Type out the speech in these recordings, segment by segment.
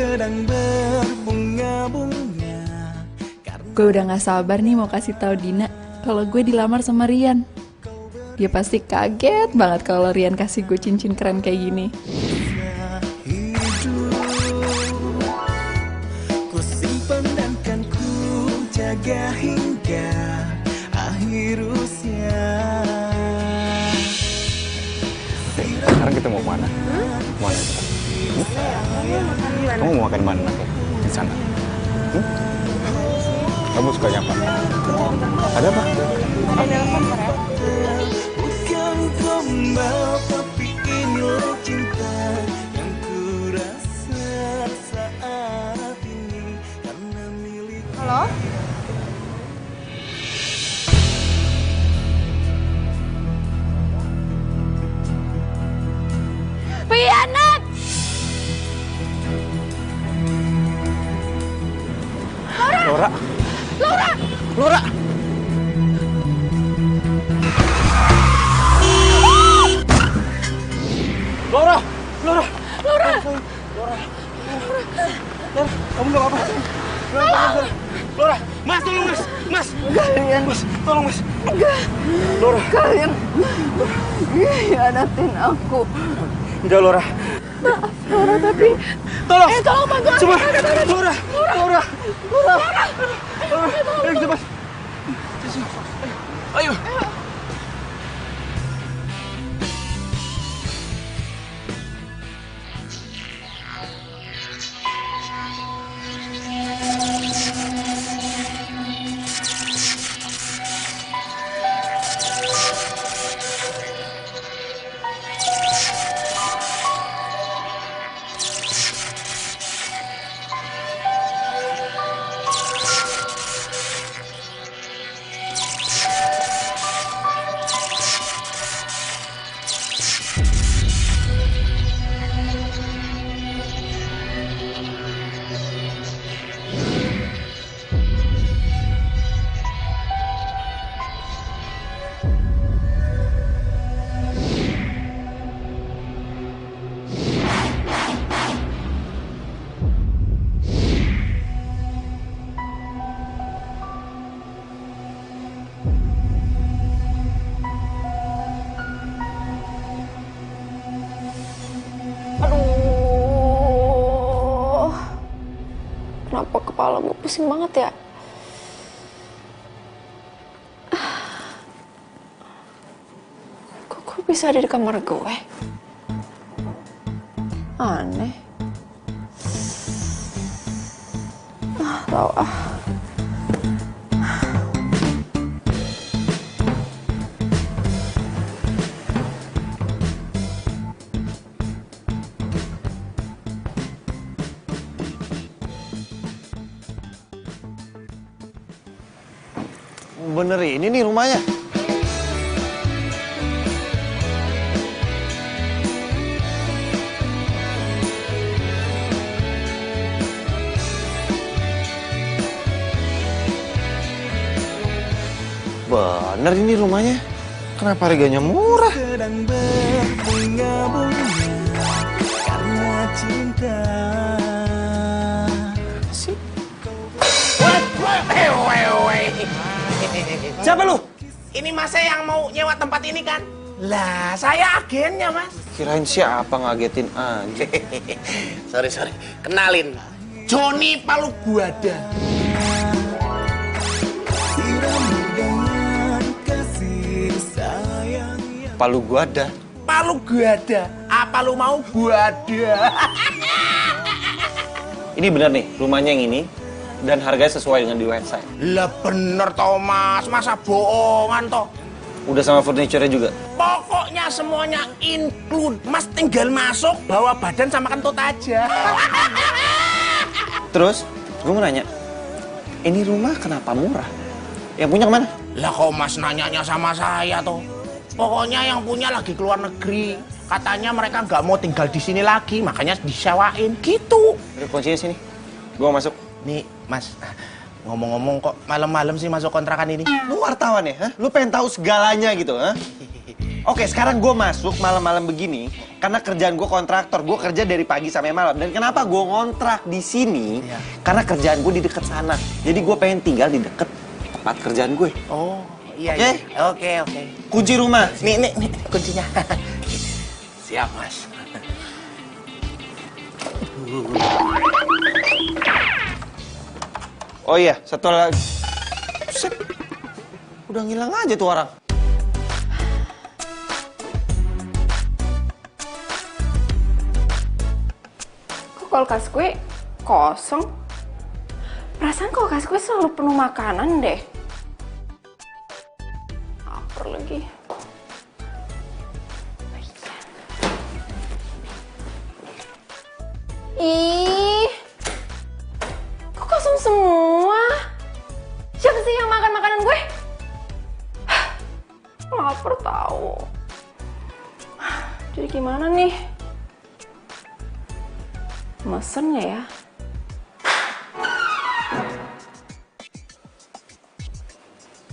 sedang berbunga-bunga. Gue udah gak sabar nih mau kasih tahu Dina kalau gue dilamar sama Rian. Dia pasti kaget banget kalau Rian kasih gue cincin keren kayak gini. Ku simpan dan kan ku jaga hingga akhir usia. Sekarang kita mau mana? Mana kita? Kamu mau makan mana? Di sana. Kamu sukanya apa? Ada apa? Ada telepon Korea. Bukan gombal tapi inilah cinta yang ku rasa saat ini karena milik. Halo? Pianat! Laura! Laura! Laura! Laura! Laura! Laura! Laura! Kamu nggak apa-apa? Laura! Mas, tolong mas! Mas! Kalian, Mas, tolong mas! enggak. Laura! Kalian hianatin aku. Enggak, Laura! Maaf, Laura, tapi... Tolong! tolong bantu aku. Coba! Laura! Laura! Laura! Ayo cepat! Ayo! Aduh, kenapa kepala gue pusing banget ya? Kok gue bisa ada di kamar gue? Aneh. Tahu ah. Bener ini nih rumahnya. Bener ini rumahnya. Kenapa harganya murah? Sedang berbunga-bunga karena cinta. Siapa lu? Ini mas saya yang mau nyewa tempat ini kan? Lah, saya agennya mas. Kirain siapa ngagetin aja. Sorry. Kenalin. Joni Paluguada. Siramu dengan kasih sayang yang Palu gua ada. Paluguada. Apa lu mau gua ada? Ini bener nih rumahnya yang ini. Dan harganya sesuai dengan di website. Lah bener toh mas. Masa bohongan toh? Udah sama furniture-nya juga. Pokoknya semuanya include. Mas tinggal masuk, bawa badan sama kentut aja. Terus, gue mau nanya, ini rumah kenapa murah? Yang punya kemana? Lah kok mas nanyanya sama saya toh? Pokoknya yang punya lagi keluar negeri. Katanya mereka nggak mau tinggal di sini lagi, makanya disewain gitu. Udah kuncinya sini. Gue masuk. Nih mas, ngomong-ngomong kok malam-malam sih masuk kontrakan ini? Lu wartawan ya? Hah? Lu pengen tahu segalanya gitu? Hah? Oke, sekarang gue masuk malam-malam begini. Karena kerjaan gue kontraktor, gue kerja dari pagi sampai malam. Dan kenapa gue ngontrak di sini? Iya. Karena kerjaan gue di dekat sana. Jadi gue pengen tinggal di dekat tempat kerjaan gue. Oh, iya, Oke? iya. Oke. Kunci rumah. Nih, kuncinya. Siap, Mas. Oh iya, satu lagi. Buset. Udah ngilang aja tuh orang. Kok kulkas gue kosong? Perasaan kulkas gue selalu penuh makanan deh. Lapar lagi. Ih, kok kosong semua? Siapa sih yang makan makanan gue? Lapar tahu. Jadi gimana nih? Mesen nggak ya?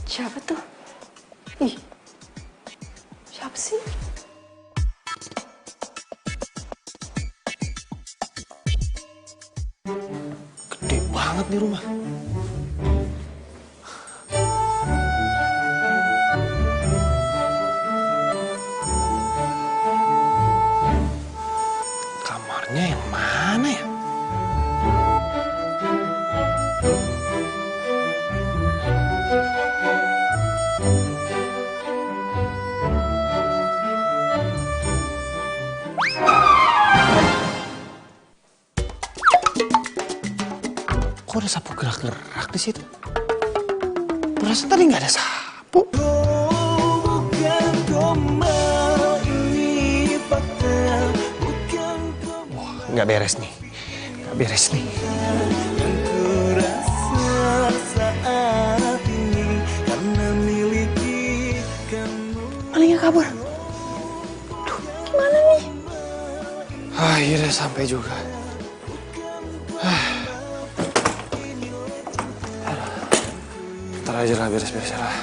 Siapa tuh? Ih, siapa sih? Gede banget nih rumah. Kamarnya yang mana ya? Kok ada sapu gerak-gerak di situ? Perasaan tadi nggak ada sapu. Bukan gombal, ini fakta. Bukan gombal Wah, nggak beres nih. Nggak beres nih. yang ku rasa saat ini karena miliki kamu. Malingnya kabur. Gimana nih? Akhirnya sampai juga. Ntar aja lah beres-beres lah.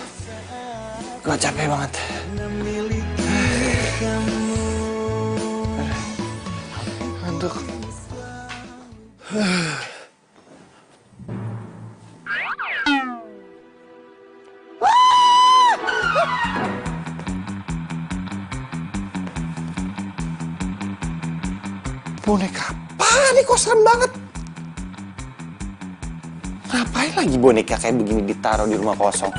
Gue capek banget. Ngantuk. Boneka apa nih, kok serem banget? Ngapain lagi boneka kayak begini ditaruh di rumah kosong?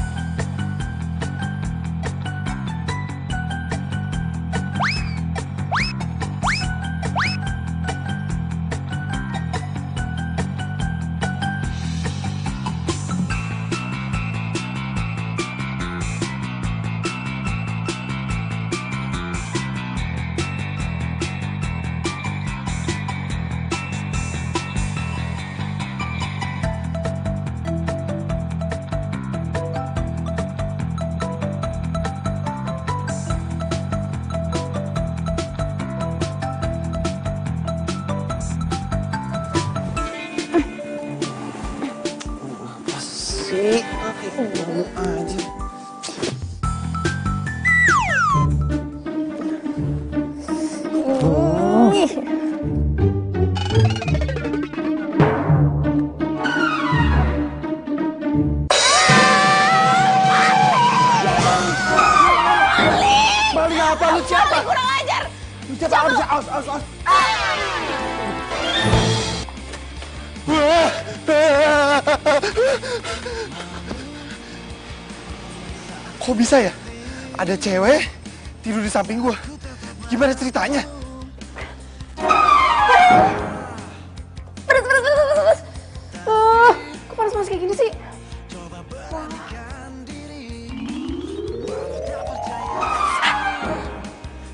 Sih, aduh aja. Maling apa lu, siapa? Kurang ajar. Lu siapa? Aus. Kok bisa ya? Ada cewek tidur di samping gua. Gimana ceritanya? Panas. Kok panas-panas kayak gini sih?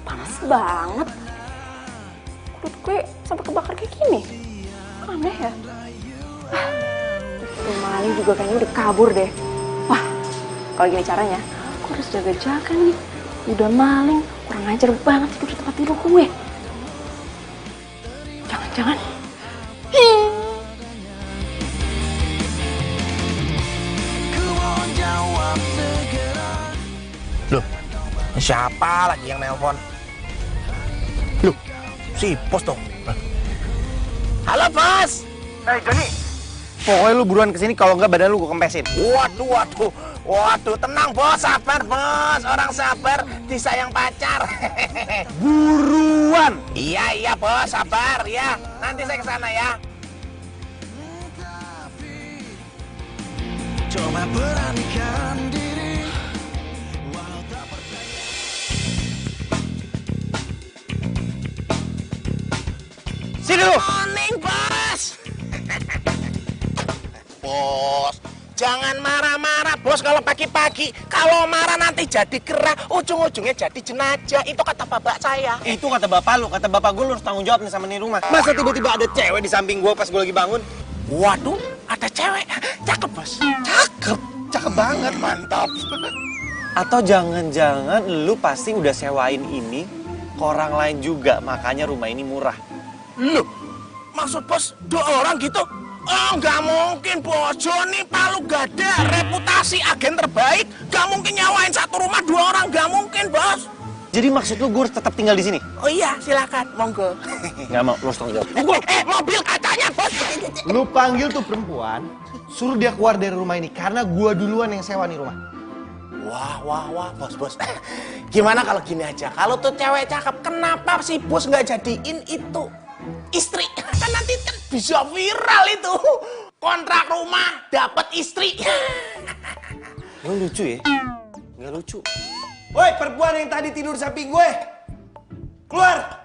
Panas banget. Perut gue sampai kebakar kayak gini. Aneh ya? Itu maling juga kayaknya udah kabur deh. Wah, kalau gini caranya, aku harus jaga-jaga nih. Udah maling, kurang ajar banget tidur di tempat tidur gue. Jangan-jangan. Loh, siapa lagi yang nelpon? Loh, Si bos tuh. Halo bos. Joni. Pokoknya lu buruan kesini, kalau enggak badan lu gue kempesin. Waduh, tenang bos, sabar bos. Orang sabar disayang pacar. Buruan! Iya bos, sabar ya. Nanti saya kesana ya. Coba beranikan diri. Sini lu! Morning bos. Bos, jangan marah-marah bos kalau pagi-pagi. Kalau marah nanti jadi gerah, ujung-ujungnya jadi jenazah. Itu kata bapak saya. Itu kata bapak lu, kata bapak gue lu harus tanggung jawab nih sama nih rumah. Masa tiba-tiba ada cewek di samping gue pas gue lagi bangun? Waduh, ada cewek. Cakep bos. Cakep banget, mantap. Atau jangan-jangan lu pasti udah sewain ini ke orang lain juga, makanya rumah ini murah. Loh, maksud bos 2 orang gitu? Oh, nggak mungkin bos. Joni Palu gak ada reputasi agen terbaik. Nggak mungkin nyawain satu rumah 2 orang. Nggak mungkin bos. Jadi maksud lu gue harus tetap tinggal di sini? Oh iya, silakan, monggo. Nggak mau, lu harus tanggung jawab. Mobil kacanya bos. Lu panggil tuh perempuan, suruh dia keluar dari rumah ini karena gua duluan yang sewa nih rumah. Wah, bos. Gimana kalau gini aja? Kalau tuh cewek cakep, kenapa sih bos nggak jadiin itu istri? Kan nanti bisa viral itu. Kontrak rumah, dapat istri. Lu lucu ya? Nggak lucu. Woi, perempuan yang tadi tidur samping gue, keluar!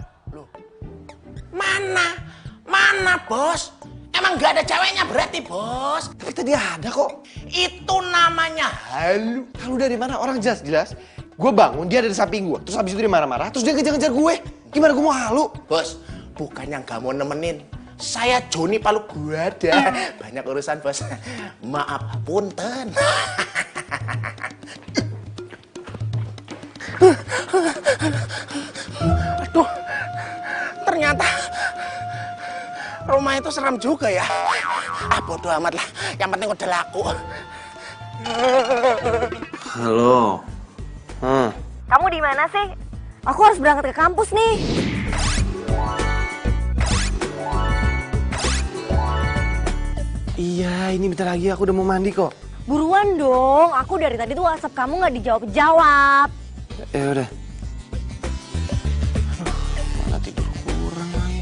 Mana bos? Emang nggak ada ceweknya berarti bos? Tapi tadi ada kok. Itu namanya halu. Halu dari mana? Orang jelas. Gue bangun, dia ada di samping gue. Terus habis itu dia marah-marah, terus dia ngejar-ngejar gue. Gimana gue mau halu? Bos, bukan yang gak mau nemenin. Saya Joni Palu gua ada. Banyak urusan bos. Maaf, punten. Aduh, ternyata rumah itu seram juga ya. Bodo amat lah. Yang penting udah laku. Halo. Kamu di mana sih? Aku harus berangkat ke kampus nih. Iya, ini bentar lagi aku udah mau mandi kok. Buruan dong, aku dari tadi tuh WhatsApp kamu nggak dijawab-jawab. Ya udah. Mana tidur kurang lagi.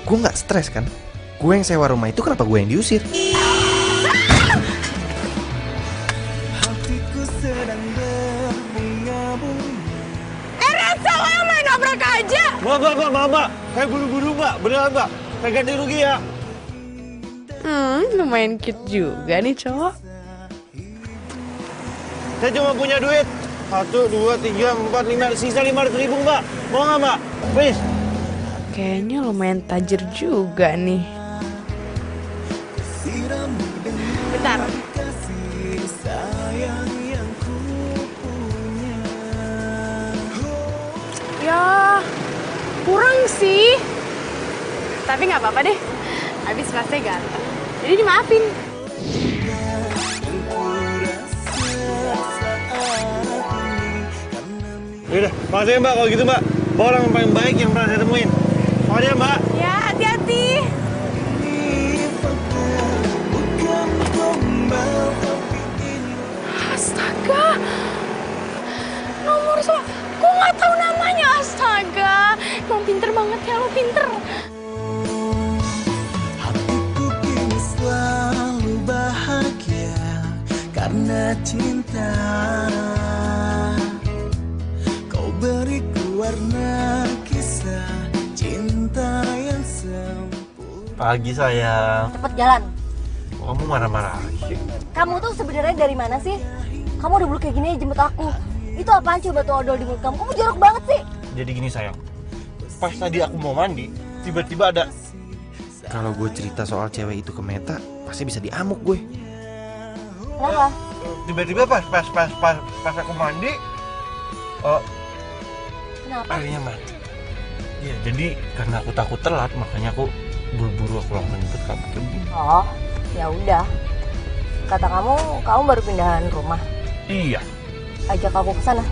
Gue nggak stres kan? Gue yang sewa rumah itu, kenapa gue yang diusir? Hatiku sedang berbunga-bunga. Reza, lo yang main nabrak aja. Mbak. Kayak buru-buru, Mbak. Beneran, Mbak. Kayak ganti rugi ya. Lumayan cute juga nih cowok. Saya cuma punya duit 1, 2, 3, 4, 5, sisa 500.000, Mbak. Mau nggak, Mbak? Please. Kayaknya lumayan tajir juga nih. Bentar. Kasih sayang yang ku punya. Ya, kurang sih. Tapi nggak apa-apa deh. Habis masnya ganteng. Jadi dimaafin. Yaudah, makasih ya, Mbak. Kalau gitu, Mbak. Mbak orang yang paling baik yang pernah saya temuin. Makasih ya, Mbak. Ya, hati-hati. Astaga. Nomor so, kok nggak tahu namanya? Astaga. Emang pinter banget ya, lo pinter. Hatiku kini selalu bahagia karena cinta. Kau beriku warna kisah cinta yang sempurna. Pagi, sayang. Cepet jalan. kamu marah-marah lagi? Kamu tuh sebenarnya dari mana sih? Kamu udah bulu kayak gini jemput aku. Itu apaan coba tuh odol di mulut kamu? Kamu jorok banget sih. Jadi gini sayang, pas tadi aku mau mandi, tiba-tiba ada... Kalau gue cerita soal cewek itu ke Meta, pasti bisa diamuk gue. Kenapa? Tiba-tiba pas aku mandi, Kenapa? airnya mati. Iya, jadi karena aku takut telat, makanya aku buru-buru aku langsung jemput kamu kayak begini. Oh, ya udah. Kata kamu baru pindahan rumah. Iya. Ajak aku ke sana.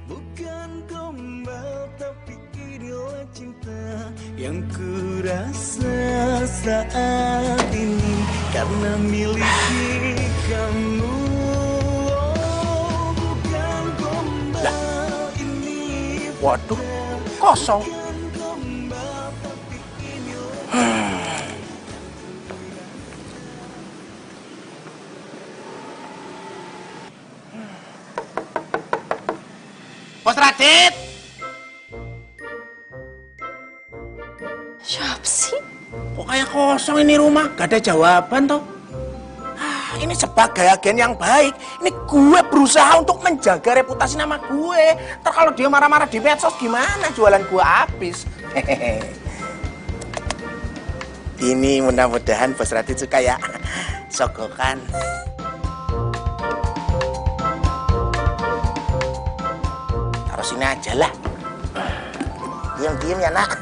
Bukan gombal tapi inilah cinta yang kurasa saat ini karena miliki kamu. Oh, bukan gombal ini. Waduh, kosong. Bos Radit. Siapa sih? Kok kayak kosong ini rumah? Gak ada jawaban toh? Ini sebagai agen yang baik, ini gue berusaha untuk menjaga reputasi nama gue. Ntar kalau dia marah-marah di medsos gimana jualan gue habis. Ini mudah-mudahan Bos Radit suka ya. Sogokan. Taruh sini aja lah. Diam-diam ya nak.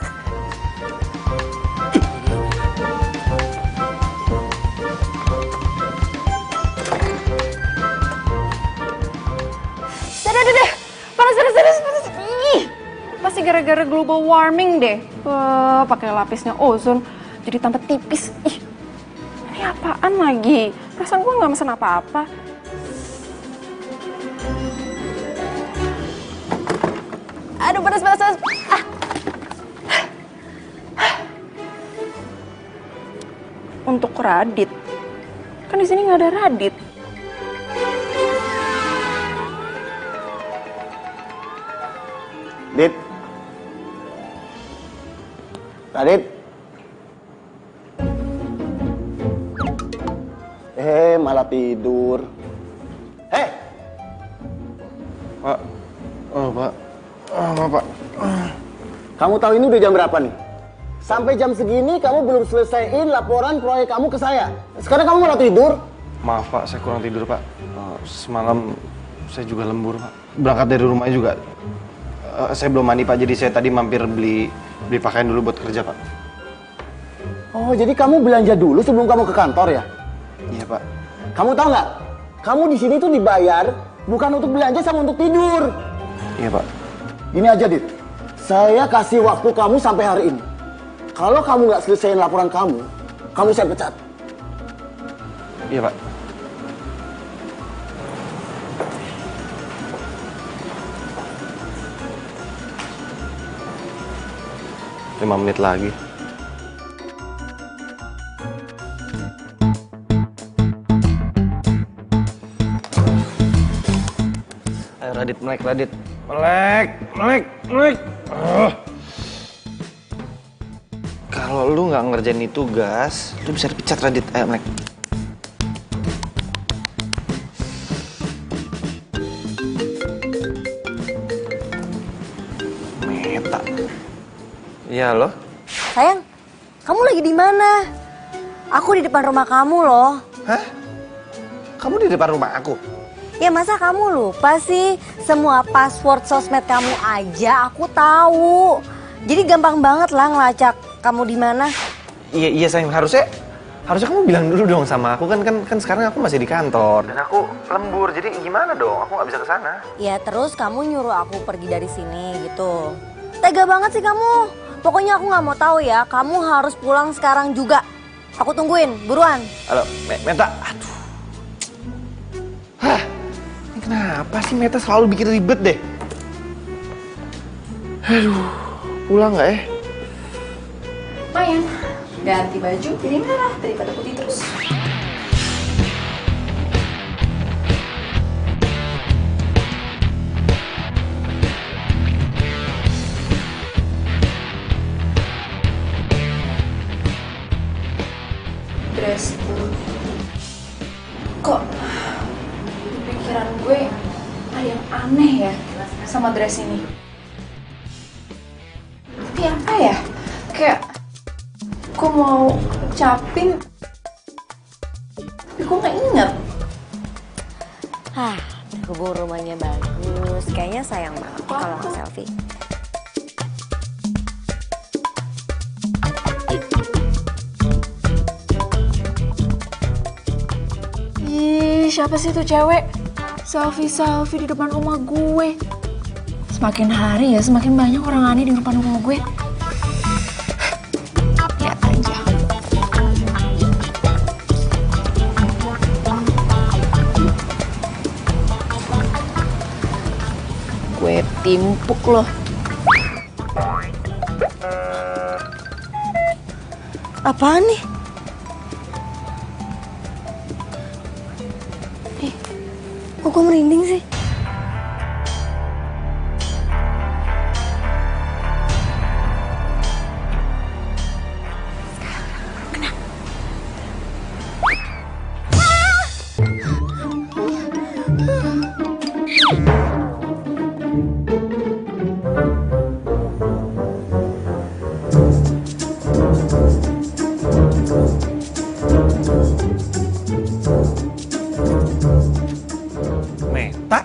Dadah. Panas. Ih, pasti gara-gara global warming deh. Pakai lapisnya ozon jadi tambah tipis. Ih, ini apaan lagi? Perasaan gue nggak mesen apa-apa. Aduh, panas. Ah. Untuk Radit, kan di sini nggak ada Radit. Radit. Malah tidur. Pak. Oh, Pak. Pak. Kamu tahu ini udah jam berapa nih? Sampai jam segini kamu belum selesaiin laporan proyek kamu ke saya. Sekarang kamu malah tidur? Maaf, Pak. Saya kurang tidur, Pak. Semalam saya juga lembur, Pak. Berangkat dari rumahnya juga. Saya belum mandi, Pak. Jadi saya tadi mampir beli pakaian dulu buat kerja, Pak. Oh, jadi kamu belanja dulu sebelum kamu ke kantor ya? Iya, Pak. Kamu tahu nggak? Kamu di sini tuh dibayar bukan untuk belanja sama untuk tidur. Iya, Pak. Gini aja, Dit. Saya kasih waktu kamu sampai hari ini. Kalau kamu nggak selesaiin laporan kamu saya pecat. Iya, Pak. Lima menit lagi. Ayo Radit, Radit. Melek. Kalau lu nggak ngerjain ini tugas, lu bisa dipecat, Radit. Ayo, Melek. Meta. Iya, loh. Sayang, kamu lagi di mana? Aku di depan rumah kamu loh. Hah? Kamu di depan rumah aku? Ya masa kamu lupa sih? Semua password sosmed kamu aja aku tahu. Jadi gampang banget lah ngelacak kamu di mana. Iya sayang, harusnya kamu bilang dulu dong sama aku, kan sekarang aku masih di kantor dan aku lembur, jadi gimana dong, aku nggak bisa ke sana. Ya terus kamu nyuruh aku pergi dari sini gitu. Tega banget sih kamu. Pokoknya aku nggak mau tahu ya, kamu harus pulang sekarang juga. Aku tungguin, buruan. Halo, Meta. Aduh. Hah? Ini kenapa sih Meta selalu bikin ribet deh? Aduh, pulang nggak ya? Lumayan, ganti baju jadi merah daripada putih terus. dress. Kok di pikiran gue ada yang aneh ya sama dress ini. Tapi apa ya? Kayak gue mau ucapin, tapi gue gak inget. Kebun rumahnya bagus. Kayaknya sayang banget kalau nggak selfie. Ih, siapa sih tuh cewek? Selfie-selfie di depan rumah gue. Semakin hari ya, semakin banyak orang aneh di depan rumah gue. Lihat aja. Gue timpuk loh. Apaan nih? Kok gue merinding sih? Meta?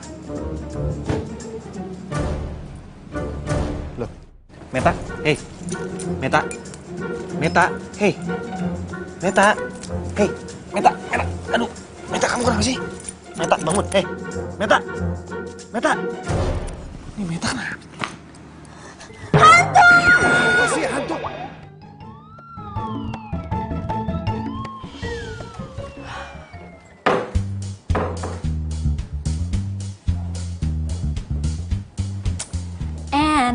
Loh, Meta? Hei, Meta? Meta? Hei, Meta? Hei, Meta? Meta? Aduh, Meta kamu kenapa sih? Meta, bangun, hei, Meta? Meta? Ini Meta kenapa? Hantu! Masih hantu?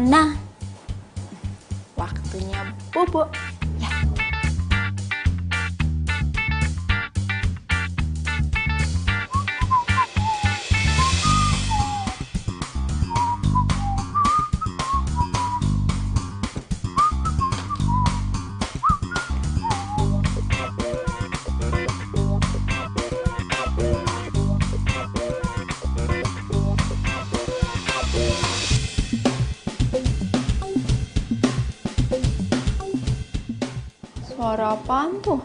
Nah, waktunya bobo. Ya. Suara apaan tuh?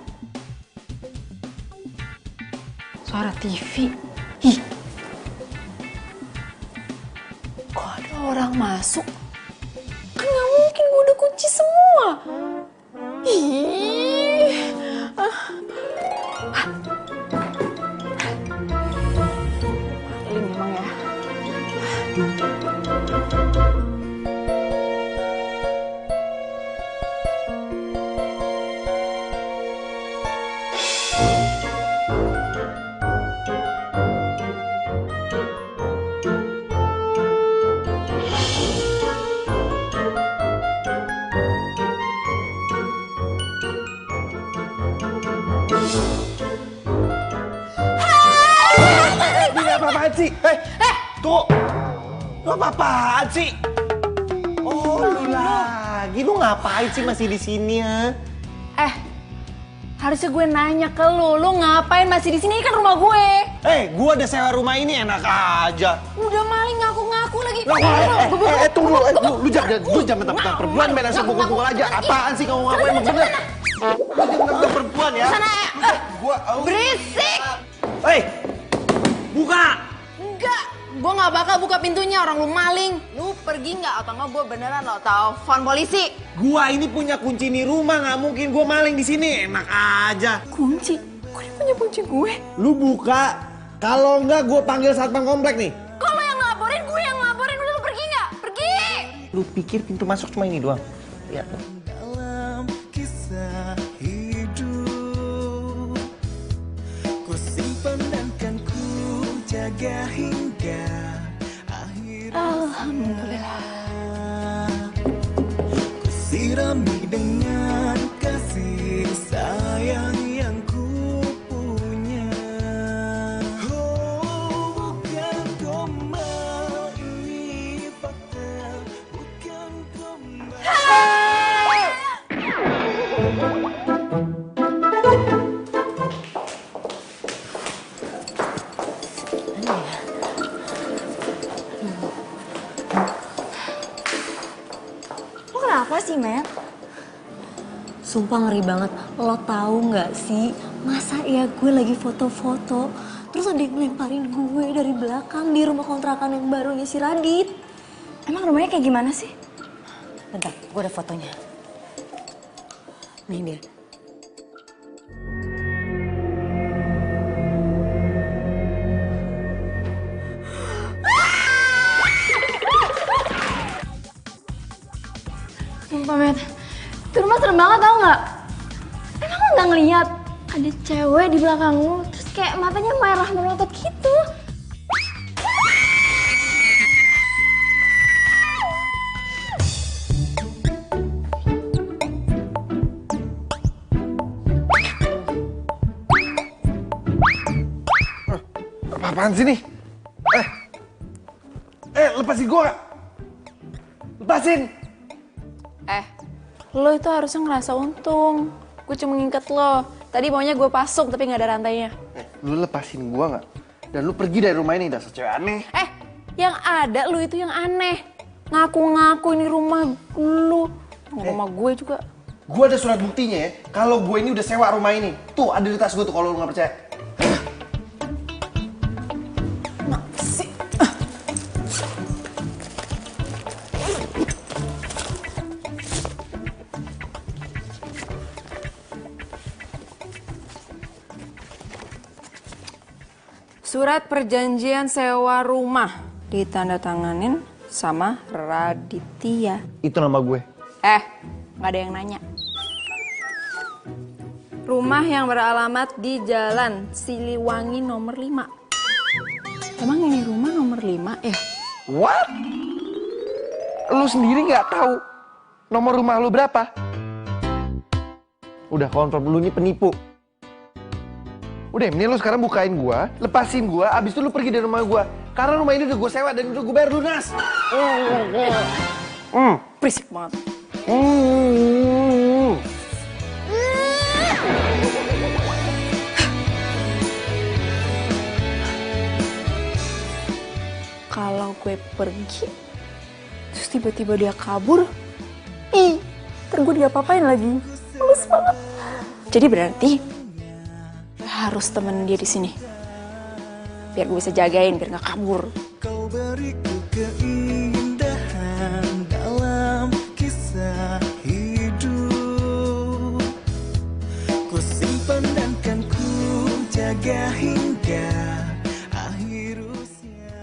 Suara TV. Ih. Kok ada orang masuk? Kan gak mungkin, gue udah kunci semua. Ih. Maling memang ya. Ini apa-apaan sih? Tuh! Lu apa-apaan sih? Oh, lu lagi. Lu ngapain sih masih di sini ya? Harusnya gue nanya ke lu ngapain masih di sini? Ini kan rumah gue. Gua udah sewa rumah ini, enak aja. Udah maling ngaku-ngaku lagi. Tunggu, lu jangan mentang-mentang perempuan main langsung pukul-pukul aja. Apaan sih kamu ngapain emang bener? Lu jangan mentang-mentang perempuan ya. Sana, Gua berisik. Buka! Enggak, gue nggak bakal buka pintunya, orang lu maling. Lu pergi nggak atau nggak gue beneran lo telepon polisi. Gua ini punya kunci nih rumah, nggak mungkin gua maling di sini. Enak aja. Kunci? Kok dia punya kunci gue? Lu buka, kalau nggak gua panggil satpam komplek nih. Kalau yang ngelaporin, gue yang ngelaporin. Udah lu pergi nggak? Pergi! Lu pikir pintu masuk cuma ini doang? Lihat. Dalam kisah hidup ku simpan dan kan ku jaga hingga akhir. Alhamdulillah. Ku sirami dengan kasih sayang yang ku punya. Oh, bukan gombal, ini fakta. Bukan gombal. sih, Matt? Sumpah ngeri banget. Lo tahu nggak sih, masa ya gue lagi foto-foto, terus ada yang ngelemparin gue dari belakang di rumah kontrakan yang barunya si Radit. Emang rumahnya kayak gimana sih? Bentar, gue ada fotonya. Nih dia. Sumpah, Matt. Itu rumah serem banget, tau nggak? Emang lo nggak ngeliat ada cewek di belakang lo, terus kayak matanya merah melotot gitu. Apaan sih nih? Lepasin gua! Lepasin! Lo itu harusnya ngerasa untung. Gue cuma nginget lo. Tadi maunya gue pasung tapi nggak ada rantainya. Lu lepasin gua nggak? Dan lu pergi dari rumah ini, dasar cewek aneh. Yang ada lu itu yang aneh. Ngaku-ngaku ini rumah lu. Rumah gue juga. Gua ada surat buktinya ya, kalau gue ini udah sewa rumah ini. Tuh, ada di tas gue tuh kalau lu nggak percaya. Surat perjanjian sewa rumah ditandatanganin sama Raditya. Itu nama gue. Nggak ada yang nanya. Rumah yang beralamat di Jalan Siliwangi nomor 5. Emang ini rumah nomor 5 ya? What? Lu sendiri nggak tahu nomor rumah lu berapa? Udah confirm lu ini penipu. Udah, ini lu sekarang bukain gua, lepasin gua, abis itu lu pergi dari rumah gua. Karena rumah ini udah gua sewa dan udah gua bayar lunas. Berisik banget. Kalau gue pergi, terus tiba-tiba dia kabur, ntar gue diapa-apain lagi. Males banget. Jadi berarti harus temenin dia di sini, biar gue bisa jagain, biar nggak kabur. Kau beriku keindahan dalam kisah hidup. Ku simpan dan kan ku jaga hingga akhir usia.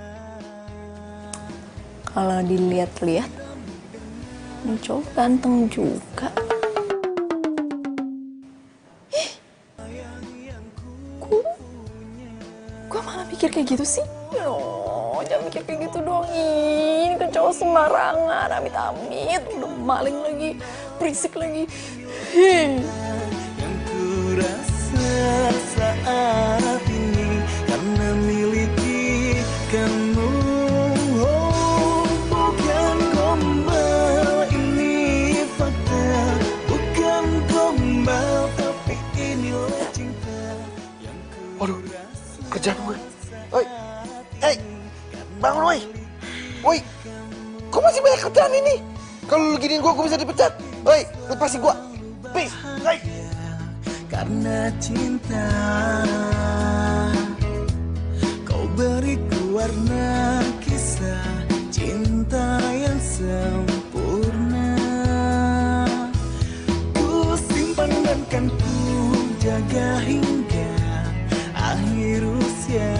Kalau dilihat-lihat, ini cowok ganteng juga. Gue malah mikir kayak gitu sih. Jangan mikir kayak gitu dong. Ini kan cowok sembarangan, amit-amit. Udah maling lagi, berisik lagi. Yang ku rasa saat ini karena miliki kamu. Oh, bukan gombal, ini fakta. Bukan gombal, tapi inilah cinta. Waduh, kerjaan gue. Oi, hey, bangun woi. Woi, kok masih banyak kerjaan ini? Kalau lu giniin gue bisa dipecat. Oi, lepasin gue. Please, hey. Karena cinta, kau beriku warna kisah cinta yang sempurna. Ku simpan dan kan ku jaga hingga akhir usia.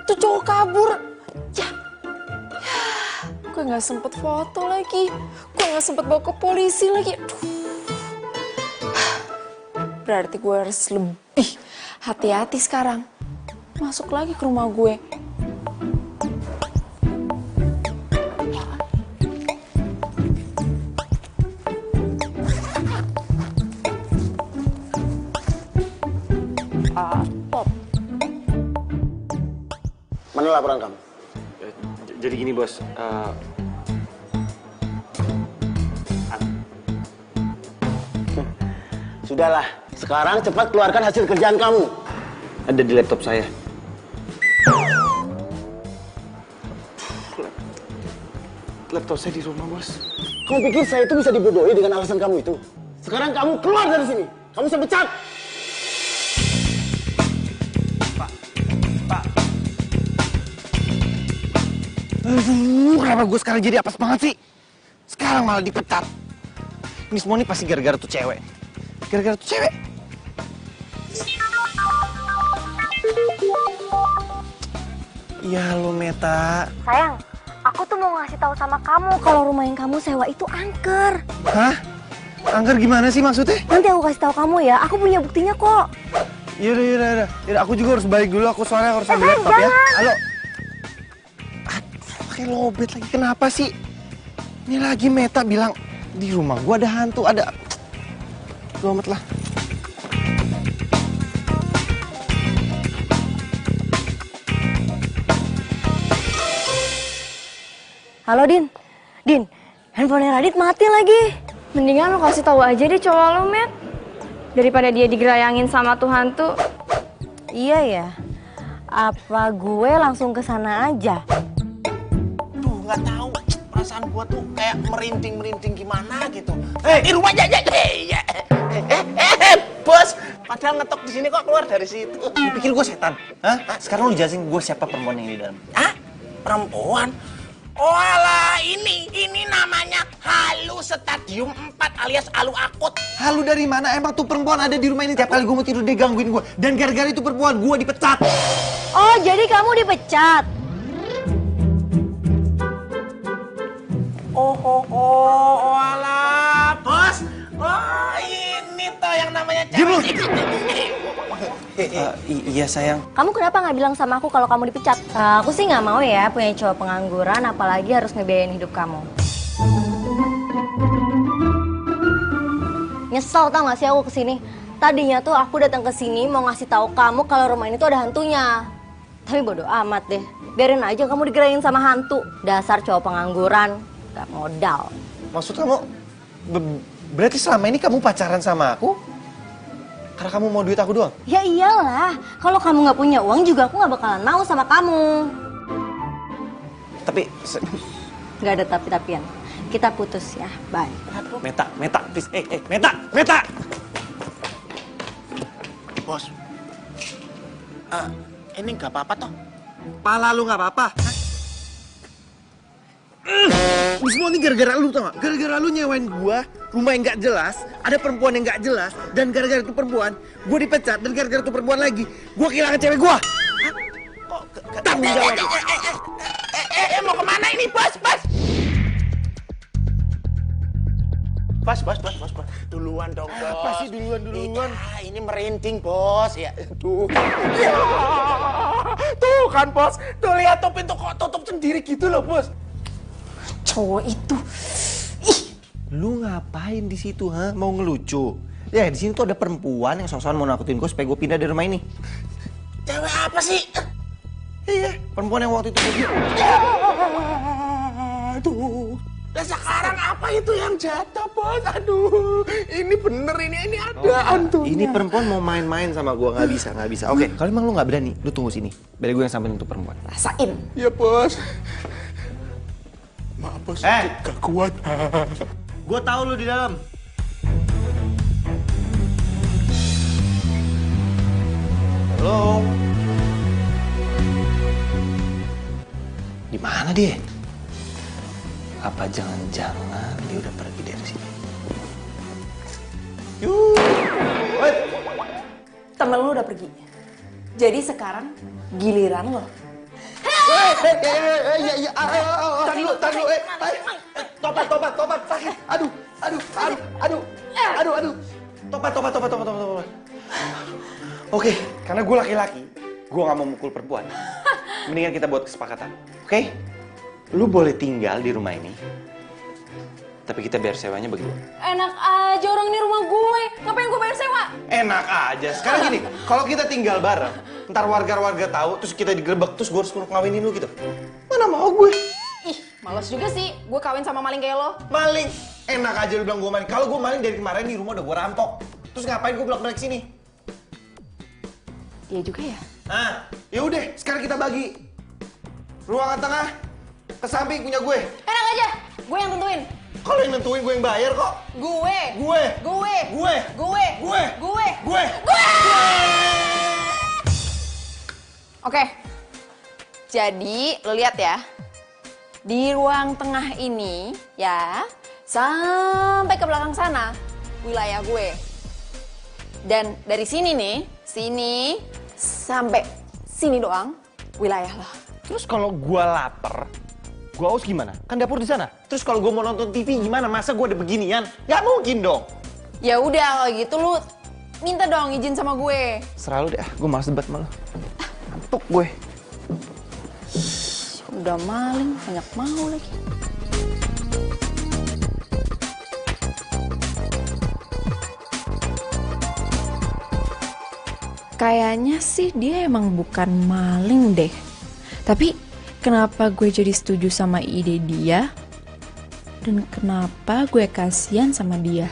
Tuh cowok kabur. Gue nggak sempet foto lagi. Gue nggak sempet bawa ke polisi lagi. Aduh. Berarti gue harus lebih hati-hati sekarang. Masuk lagi ke rumah gue. Stop. Mana laporan kamu? Jadi gini bos, Sudahlah, sekarang cepat keluarkan hasil kerjaan kamu. ada di laptop saya. laptop saya di rumah, Bos. Kamu pikir saya itu bisa dibodohi dengan alasan kamu itu? Sekarang kamu keluar dari sini. Kamu saya pecat. Aduh, kenapa gue sekarang jadi apes banget sih? Sekarang malah dipecat. Ini semua nih pasti gara-gara tuh cewek. Gara-gara tuh cewek. Ya lo Meta. Sayang, aku tuh mau ngasih tahu sama kamu kalau rumah yang kamu sewa itu angker. Hah? Angker gimana sih maksudnya? Nanti aku kasih tahu kamu ya, aku punya buktinya kok. Yaudah. Aku juga harus balik dulu. Aku soalnya harus ambil laptop ya. Halo. Aduh, pakai lobet lagi. Kenapa sih? Ini lagi Meta bilang di rumah gua ada hantu, ada. Tuh amat lah. Halo Din, handphonenya Radit mati lagi. Mendingan lo kasih tahu aja deh cowok lo, Met. Daripada dia digerayangin sama tuh hantu. Iya ya, apa gue langsung ke sana aja? Duh, nggak tahu. Perasaan gua tuh kayak merinding gimana gitu. Di rumah aja. Bos. Padahal ngetok di sini kok keluar dari situ. Lu pikir gue setan? Hah? Sekarang lu jelasin gue siapa perempuan yang di dalam. Hah? Perempuan? Oh alah, ini namanya halu stadium 4 alias halu akut. Halu dari mana? Emang tuh perempuan ada di rumah ini. Tiap kali gue mau tidur dia gangguin gue. Dan gara-gara itu perempuan gue dipecat. Oh, jadi kamu dipecat? Oh alah, bos. Oh ini tuh yang namanya cewek. Iya sayang. Kamu kenapa nggak bilang sama aku kalau kamu dipecat? Aku sih nggak mau ya punya cowok pengangguran, apalagi harus ngebiayain hidup kamu. Nyesel tau gak sih aku kesini? Tadinya tuh aku datang ke sini mau ngasih tahu kamu kalau rumah ini tuh ada hantunya. Tapi bodo amat deh, biarin aja kamu digerain sama hantu. Dasar cowok pengangguran, gak modal. Maksud kamu, berarti selama ini kamu pacaran sama aku? Karena kamu mau duit aku doang? Ya iyalah, kalau kamu nggak punya uang juga aku nggak bakalan mau sama kamu. Tapi... Nggak ada tapi-tapian. Kita putus ya, bye. Meta, please. Meta! Bos. Ini nggak apa-apa toh? Pala lu nggak apa-apa. Ini semua ini gara-gara lu tau gak? Gara-gara lu nyewain gua rumah yang gak jelas, ada perempuan yang gak jelas, dan gara-gara itu perempuan, gua dipecat, dan gara-gara itu perempuan lagi, gua kehilangan cewek gua. Kok Tanggung jawab. Mau kemana ini bos? Bos. Duluan dong bos. Apa sih duluan? Ini merinding bos. Ya, tuh. Tuh kan bos. Tuh lihat tuh pintu kok tutup sendiri gitu loh bos. Cowok itu. Lu ngapain di situ, ha? Mau ngelucu? Ya, di sini tuh ada perempuan yang sok-sokan mau nakutin gue supaya gue pindah dari rumah ini. Cewek apa sih? Iya, perempuan yang waktu itu gue. Aduh. Nah sekarang apa itu yang jatuh bos? Aduh, ini bener ini ada hantu. Ini perempuan mau main-main sama gue, nggak bisa. Oke, kalau emang lu nggak berani, lu tunggu sini. Biar gue yang sampein untuk perempuan. Rasain. Iya bos. Maaf bos, gak kuat. Gue tahu lu di dalam. Halo. Di mana dia? Apa jangan-jangan dia udah pergi dari sini? Temen lu udah pergi. Jadi sekarang giliran lo. Tar dulu, tobat, sakit. Aduh. Tobat. Oke, karena gue laki-laki, gue nggak mau mukul perempuan. Mendingan kita buat kesepakatan, oke? Lu boleh tinggal di rumah ini, tapi kita bayar sewanya begitu. Enak aja orang ini rumah gue. Ngapain gue bayar sewa? Enak aja. Sekarang gini, kalau kita tinggal bareng, ntar warga-warga tahu, terus kita digerebek, terus gue harus ngawinin lu gitu. Mana mau gue? Ih, males juga sih. Gue kawin sama maling kayak lo. Maling. Enak aja lu bilang gue maling. Kalau gue maling dari kemarin di rumah udah gue rampok. Terus ngapain gue bolak-balik sini? Iya juga ya. Nah, ya udah, sekarang kita bagi. Ruangan tengah, Ke samping punya gue. Enak aja, gue yang tentuin. Kalau yang nentuin gue yang bayar kok. Gue. Gue. Gue. Gue. Gue. Gue. Gue. Gue. Oke. Jadi, lo lihat ya. Di ruang tengah ini, ya, sampai ke belakang sana, wilayah gue. Dan dari sini nih, sini sampai sini doang, wilayah lo. Terus kalau gua lapar, gua haus gimana? Kan dapur di sana. Terus kalau gua mau nonton TV gimana? Masa gua ada beginian? Gak mungkin dong. Ya udah kalau gitu lu minta dong izin sama gue. Serah lu deh, gua malas debat sama lu. Ngantuk gue. Udah maling, banyak mau lagi. Kayaknya sih dia emang bukan maling deh. Tapi kenapa gue jadi setuju sama ide dia? Dan kenapa gue kasihan sama dia?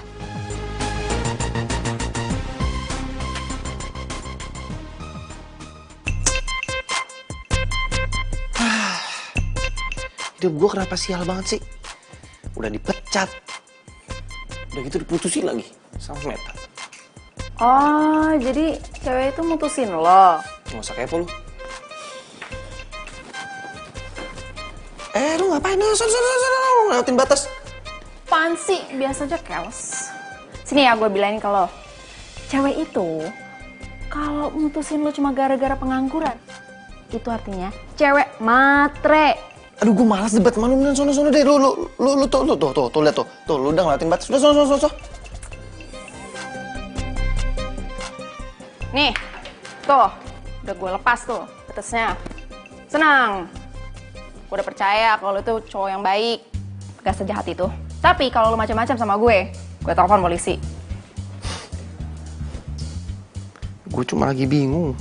Hidup gue kenapa sial banget sih? Udah dipecat. Udah gitu diputusin lagi sama Meta. Oh, jadi cewek itu mutusin lo? Nggak usah kepo lu. Lu ngapain? Lu lewatin batas. Apaan sih? Biasa aja keles. Sini ya gue bilangin ke lo. Cewek itu kalau mutusin lo cuma gara-gara pengangguran, itu artinya cewek matre. Aduh, gue malas debat sama lu. Sono deh. Lu tuh, lihat tuh. Tuh, lu udah ngeliatin batas. Udah, sono. Nih, tuh, udah gue lepas tuh batasnya. Senang. Gue udah percaya kalau lo tuh cowok yang baik, gak sejahat itu. Tapi kalau lo macam-macam sama gue telepon polisi. Gue cuma lagi bingung.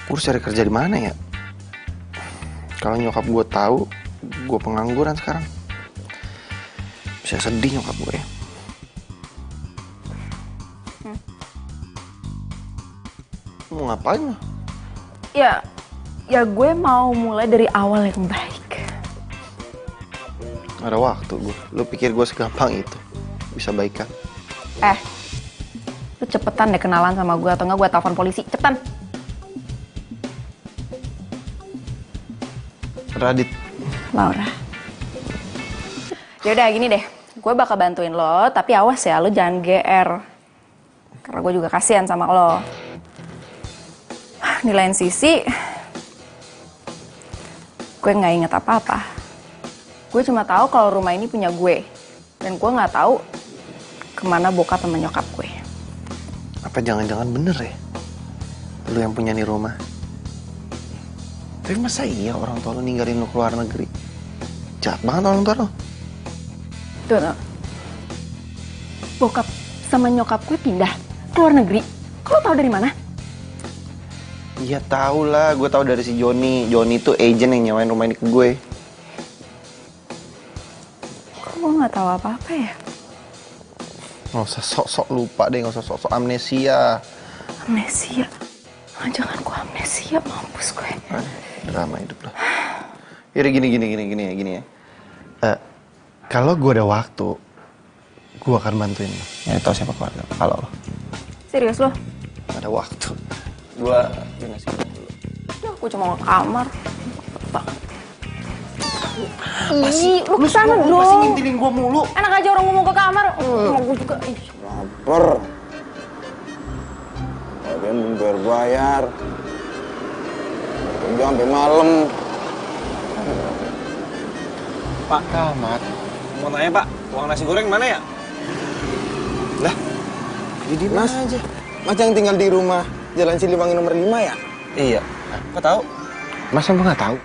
Gue harus cari kerja di mana ya? Kalau nyokap gue tahu, gue pengangguran sekarang. Bisa sedih nyokap gue ya. Mau ngapain lo? Ya gue mau mulai dari awal yang baik. Ada waktu gue. Lu pikir gue segampang itu? Bisa baikan? Lu cepetan deh kenalan sama gue atau enggak gue telepon polisi. Cepetan. Radit. Laura. Yaudah gini deh, gue bakal bantuin lo, tapi awas ya, lo jangan GR. Karena gue juga kasihan sama lo. Di lain sisi, gue nggak inget apa-apa. Gue cuma tahu kalau rumah ini punya gue, dan gue nggak tahu kemana bokap sama nyokap gue. Apa jangan-jangan bener ya? Lu yang punya nih rumah. Tapi masa iya orang tua lu ninggalin lu ke luar negeri? Jahat banget orang tua lu. Tuh, bokap sama nyokap gue pindah ke luar negeri. Kok lo tau dari mana? Iya tau lah, gue tau dari si Joni. Joni tuh agent yang nyewain rumah ini ke gue. Kok gue nggak tahu apa-apa ya? Nggak usah sok-sok lupa deh, nggak usah sok-sok amnesia. Amnesia? Jangan gue amnesia, mampus gue. Drama hidup lo. Yaudah gini ya. Kalau gue ada waktu, gue akan bantuin lo. Ya tau siapa keluarga kalau lo. Serius lo? Ada waktu. Gue ngasih dulu. Duh, gue cuma mau ke kamar. Ih, lu kesana dong. Lu pasti ngintilin gue mulu. Enak aja orang ngomong ke kamar. Mau gue juga. Ih, Lapar. Kalian belum bayar. Udah sampai malam. Pak Camat, mau nanya Pak, uang nasi goreng mana ya? Lah, jadi Mas aja. Mas yang tinggal di rumah Jalan Siliwangi nomor 5 ya? Iya. Kok tahu? Mas emang nggak tahu?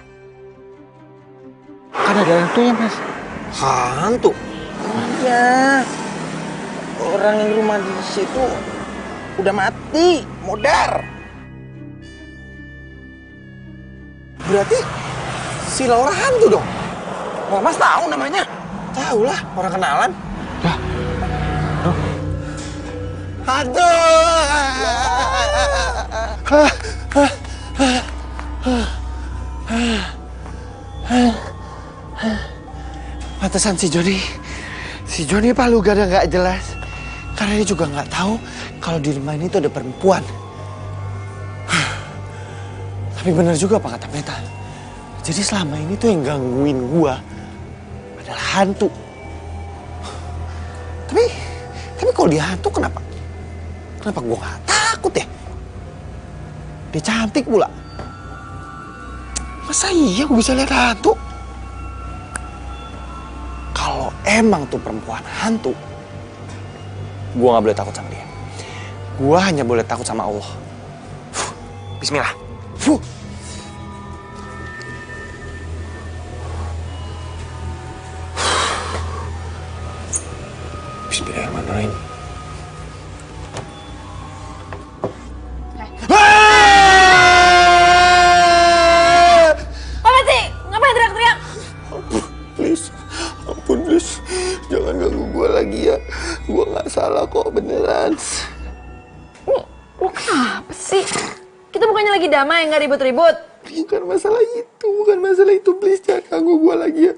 Kan ada hantunya Mas. Hantu? Iya. Orang yang rumah di situ udah mati, modar. Berarti si Laura hantu dong? Oh, Mas tahu namanya? Tahu lah, orang kenalan. Lah, Aduh. Pantesan si Joni palu gada nggak jelas. Karena dia juga nggak tahu kalau di rumah ini tuh ada perempuan. Tapi benar juga apa kata Meta. Jadi selama ini tuh yang gangguin gua adalah hantu. Tapi kalau dia hantu kenapa gua nggak takut ya? Dia cantik pula. Masa iya gua bisa lihat hantu? Kalau emang tuh perempuan hantu, gua nggak boleh takut sama dia. Gua hanya boleh takut sama Allah. Bismillah. Bismillahirrahmanirrahim. Apa sih? Ngapain teriak-teriak? Ampun, please. Jangan ganggu gua lagi ya. Gua nggak salah kok, beneran. Lu kenapa sih? Kita bukannya lagi damai, nggak ribut-ribut. Bukan masalah itu, please. Jangan ganggu gua lagi ya.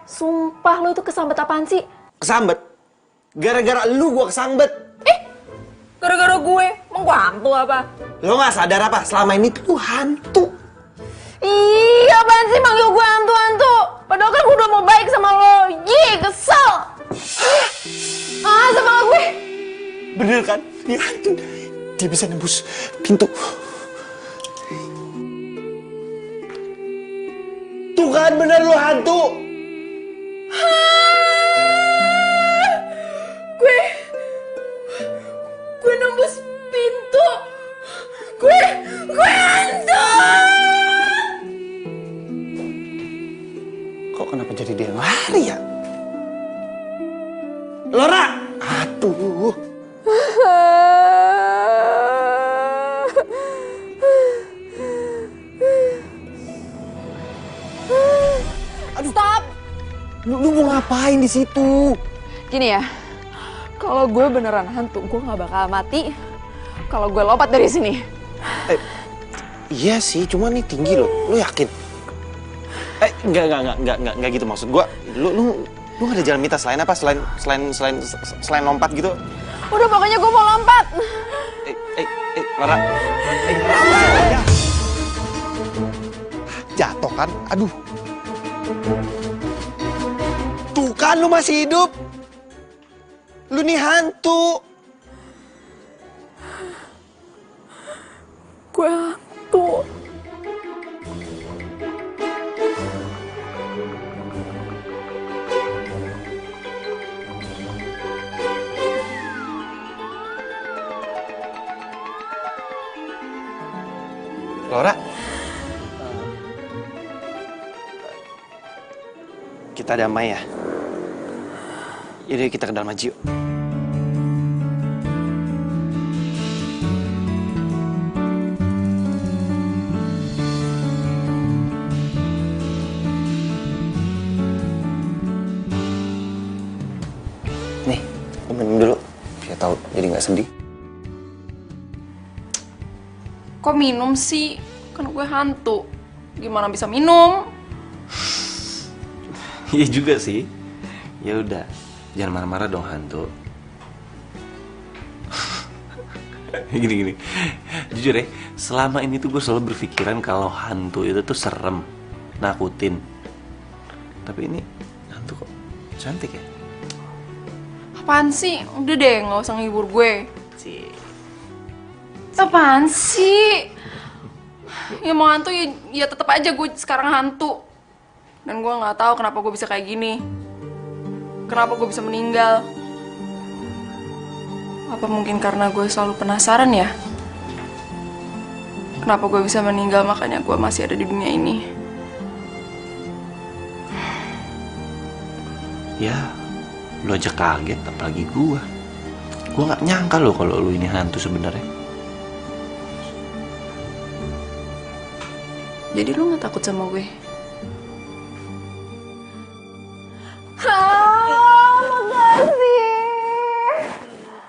Sumpah lu itu kesambet apaan sih? Kesambet? Gara-gara lu gua kesambet. Gara-gara gue? Emang gue hantu apa? Lo nggak sadar apa? Selama ini tuh hantu. Ih, apaan sih manggil gue hantu-hantu? Padahal kan gue udah mau baik sama lo. Kesel. Sama gue. Bener kan? Dia hantu. Dia bisa nembus pintu. Tuh kan bener lu hantu. Gue nembus pintu. Gue hantu. Kok kenapa jadi dia yang lari ya? Lora! Aduh. Stop. Lu mau ngapain di situ? Gini ya. Kalau gue beneran hantu, gue nggak bakal mati. Kalau gue lompat dari sini. Iya sih, cuma nih tinggi loh. Lu yakin? Enggak gitu maksud gua. Lu nggak ada jalan minta selain apa? Selain lompat gitu? Udah pokoknya gue mau lompat. Lara. Ya. Jatuh kan? Aduh. Tuh kan lu masih hidup. Lu nih hantu. Gue hantu. Laura. Kita damai ya. Yaudah kita ke dalam aja yuk. Nih, aku minum dulu. Biar tahu jadi nggak sedih. Kok minum sih? Kan gue hantu. Gimana bisa minum? Iya juga sih. Ya udah, jangan marah-marah dong hantu. Gini. Jujur ya, selama ini tuh gue selalu berpikiran kalau hantu itu tuh serem, nakutin. Tapi ini hantu kok cantik ya? Apaan sih? Udah deh, nggak usah ngehibur gue. Apaan sih? Ya mau hantu ya tetap aja gue sekarang hantu. Dan gue nggak tahu kenapa gue bisa kayak gini. Kenapa gue bisa meninggal? Apa mungkin karena gue selalu penasaran ya? Kenapa gue bisa meninggal makanya gue masih ada di dunia ini? Ya, lu aja kaget apalagi gue. Gue nggak nyangka loh kalau lu ini hantu sebenarnya. Jadi lu gak takut sama gue? Makasih.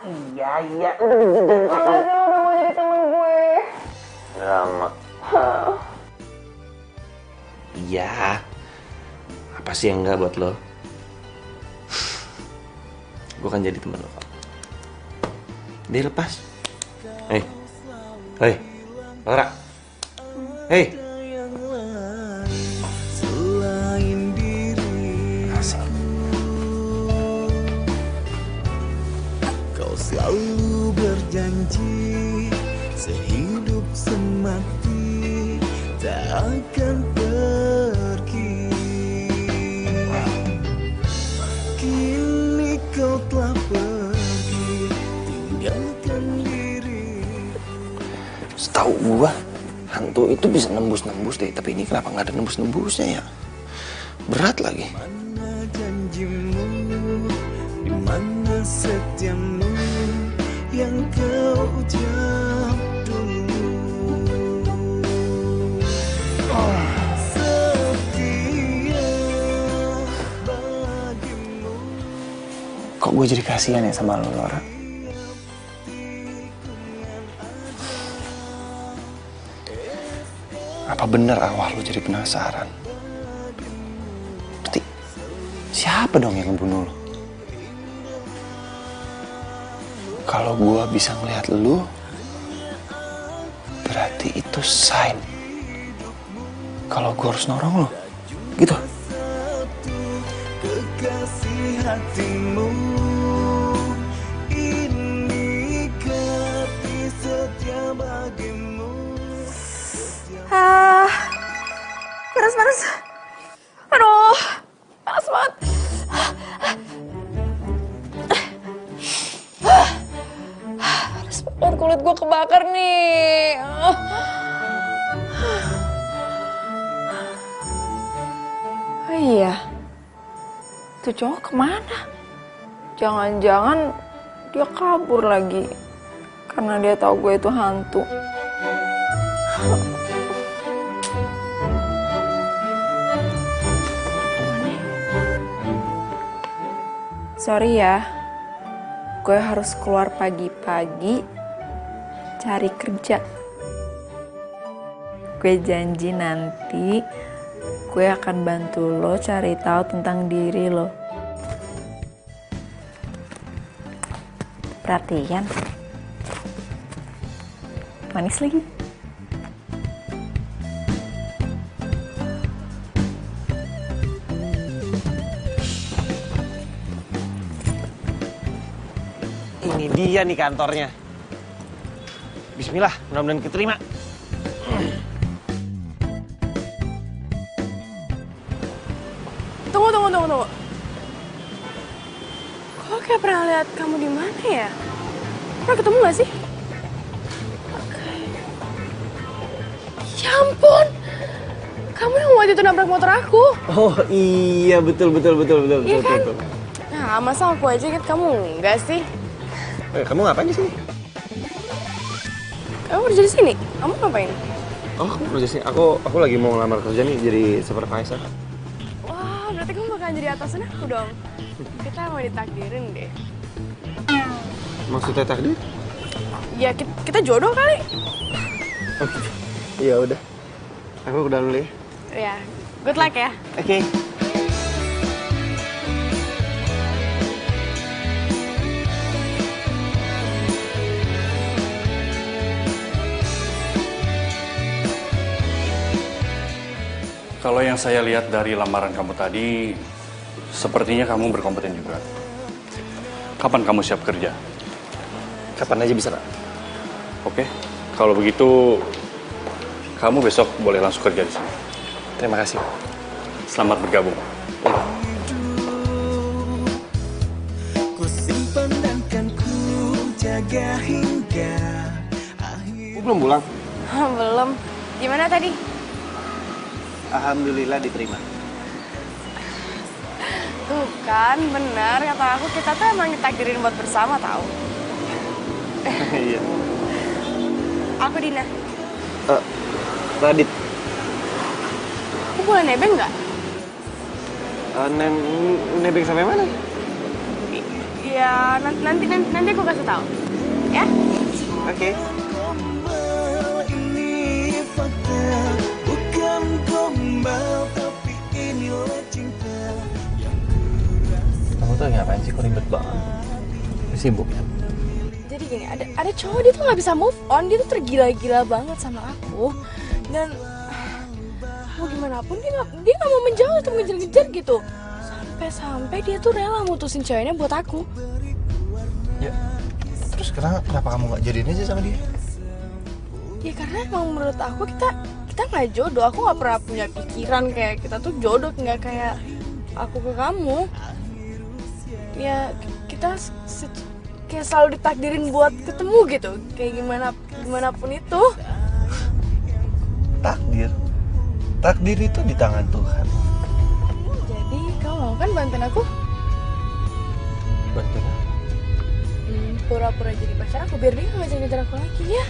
Iya. Makasih lu udah mau jadi temen gue. Drama. Iya. Apa sih yang enggak buat lo? Gue kan jadi teman lo kok. Dia lepas. Hei, hei, Laura, hei. Selain diri, kau selalu berjanji sehidup semati tak akan pergi. Kini kau telah pergi, tinggalkan diri. Setahu gua hantu itu bisa nembus-nembus deh, tapi ini kenapa nggak ada nembus-nembusnya ya? Berat lagi. Mana janjimu, di mana setiamu yang kau ucap dulu. Setia bagimu. Kok gue jadi kasihan ya sama lo, Laura? Apa bener arwah lo jadi penasaran? Berarti siapa dong yang ngebunuh lo? Kalau gue bisa ngelihat lo, berarti itu sign kalau gue harus nolong lo, gitu. Kekasih hatimu, ini hati setia bagimu. Panas. Aduh, panas banget. Panas banget, kulit gue kebakar nih. Oh iya, tuh cowok kemana? Jangan-jangan dia kabur lagi karena dia tahu gue itu hantu. Sorry ya, gue harus keluar pagi-pagi cari kerja. Gue janji nanti gue akan bantu lo cari tahu tentang diri lo. Perhatian, manis lagi. Ini dia nih kantornya. Bismillah, mudah-mudahan keterima. Tunggu. Kok kayak pernah lihat kamu di mana ya? Pernah ketemu nggak sih? Ya ampun, kamu yang waktu itu nabrak motor aku. Oh iya, betul. Iya kan? Nah, masa aku aja ingat kamu enggak sih? Kamu ngapain di sini? Kamu kerja di sini? Kamu ngapain? Oh, kamu kerja sini. Aku lagi mau ngelamar kerja nih jadi supervisor. Wah, berarti kamu bakalan jadi atasan aku dong. Kita mau ditakdirin deh. Maksudnya takdir? Ya, kita jodoh kali. Iya udah. Aku udah dulu ya. Ya, good luck ya. Oke. Kalau yang saya lihat dari lamaran kamu tadi, sepertinya kamu berkompeten juga. Kapan kamu siap kerja? Kapan aja bisa, Pak. Oke, kalau begitu kamu besok boleh langsung kerja di sini. Terima kasih. Selamat bergabung. Ku simpan dan kan ku jaga hingga akhir. Belum pulang? Belum. Gimana tadi? Alhamdulillah diterima. Tuh kan, benar kata aku, kita tuh emang ditakdirin buat bersama tahu. Iya. Aku Dina. Radit. Aku boleh nebeng nggak? Nebeng sampai mana? Ya nanti aku kasih tahu. Ya? Oke. Gombal ini fakta, bukan gombal tapi inilah cinta. tuh ngapain sih, kok ribet banget? Sibuk ya? Jadi gini, ada cowok dia tuh nggak bisa move on, dia tuh tergila-gila banget sama aku. Dan mau gimana pun dia nggak mau menjauh atau ngejar-ngejar gitu. Sampai dia tuh rela mutusin ceweknya buat aku. Ya, terus kenapa kamu nggak jadiin aja sama dia? Ya karena emang menurut aku kita nggak jodoh. Aku nggak pernah punya pikiran kayak kita tuh jodoh, nggak kayak aku ke kamu. Ya kita kayak selalu ditakdirin buat ketemu gitu, kayak gimana pun itu. Takdir itu di tangan Tuhan. Jadi kamu mau kan bantuin aku? Bantuin apa? Pura-pura jadi pacar aku biar dia nggak ngejar-ngejar aku lagi ya.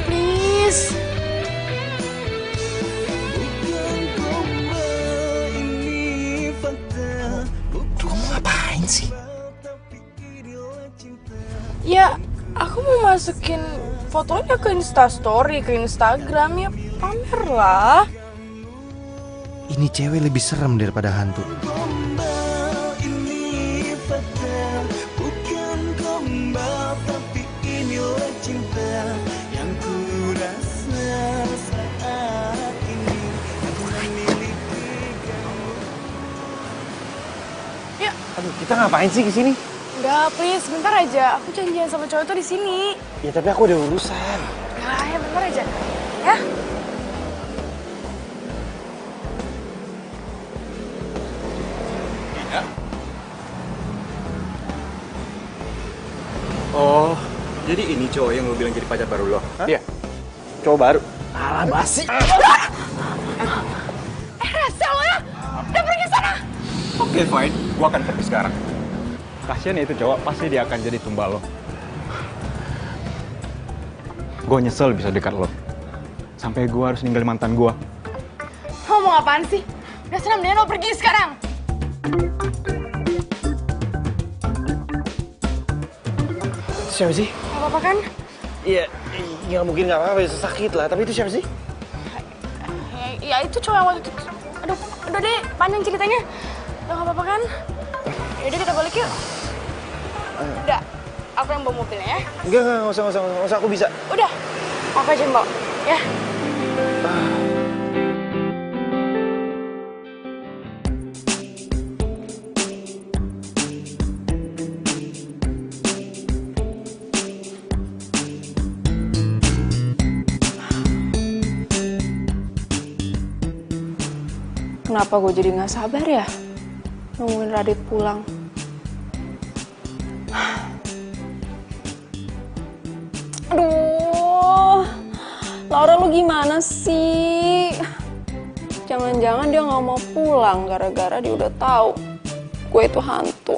Please. Kamu ngapain sih? Ya, aku mau masukin fotonya ke Instastory, ke Instagram, ya pamer lah. Ini cewek lebih serem daripada hantu. Bukan gombal, tapi inilah cinta yang ku rasa saat ini. Aku memiliki kamu. Ya, Aduh, kita ngapain sih kesini? enggak, please, bentar aja. Aku janjian sama cowok itu di sini. Ya tapi aku ada urusan. Ya, bentar aja. Ya. Oh, jadi ini cowok yang lo bilang jadi pacar baru lo? Iya. Cowok baru. Alah basi. Rasa lo ya, udah pergi sana. Oke, fine. Gua akan pergi sekarang. Kasian ya itu cowok, pasti dia akan jadi tumbal lo. Gue nyesel bisa dekat lo. Sampai gue harus ninggalin mantan gue. Lo mau apaan sih? Udah sana, mendingan lo pergi sekarang. Siapa sih? Gak apa-apa kan? Iya, ya mungkin nggak apa-apa, bisa sakit lah. Tapi itu siapa sih? Ya itu cowok yang waktu itu. Aduh, udah deh, panjang ceritanya. Udah gak apa-apa kan? Yaudah kita balik yuk. Udah, aku yang bawa mobilnya ya. Enggak, nggak usah, aku bisa. Udah, aku aja yang bawa, ya. Kenapa gue jadi nggak sabar ya nungguin Radit pulang? Aduh, Laura lu gimana sih? Jangan-jangan dia nggak mau pulang gara-gara dia udah tahu gue itu hantu.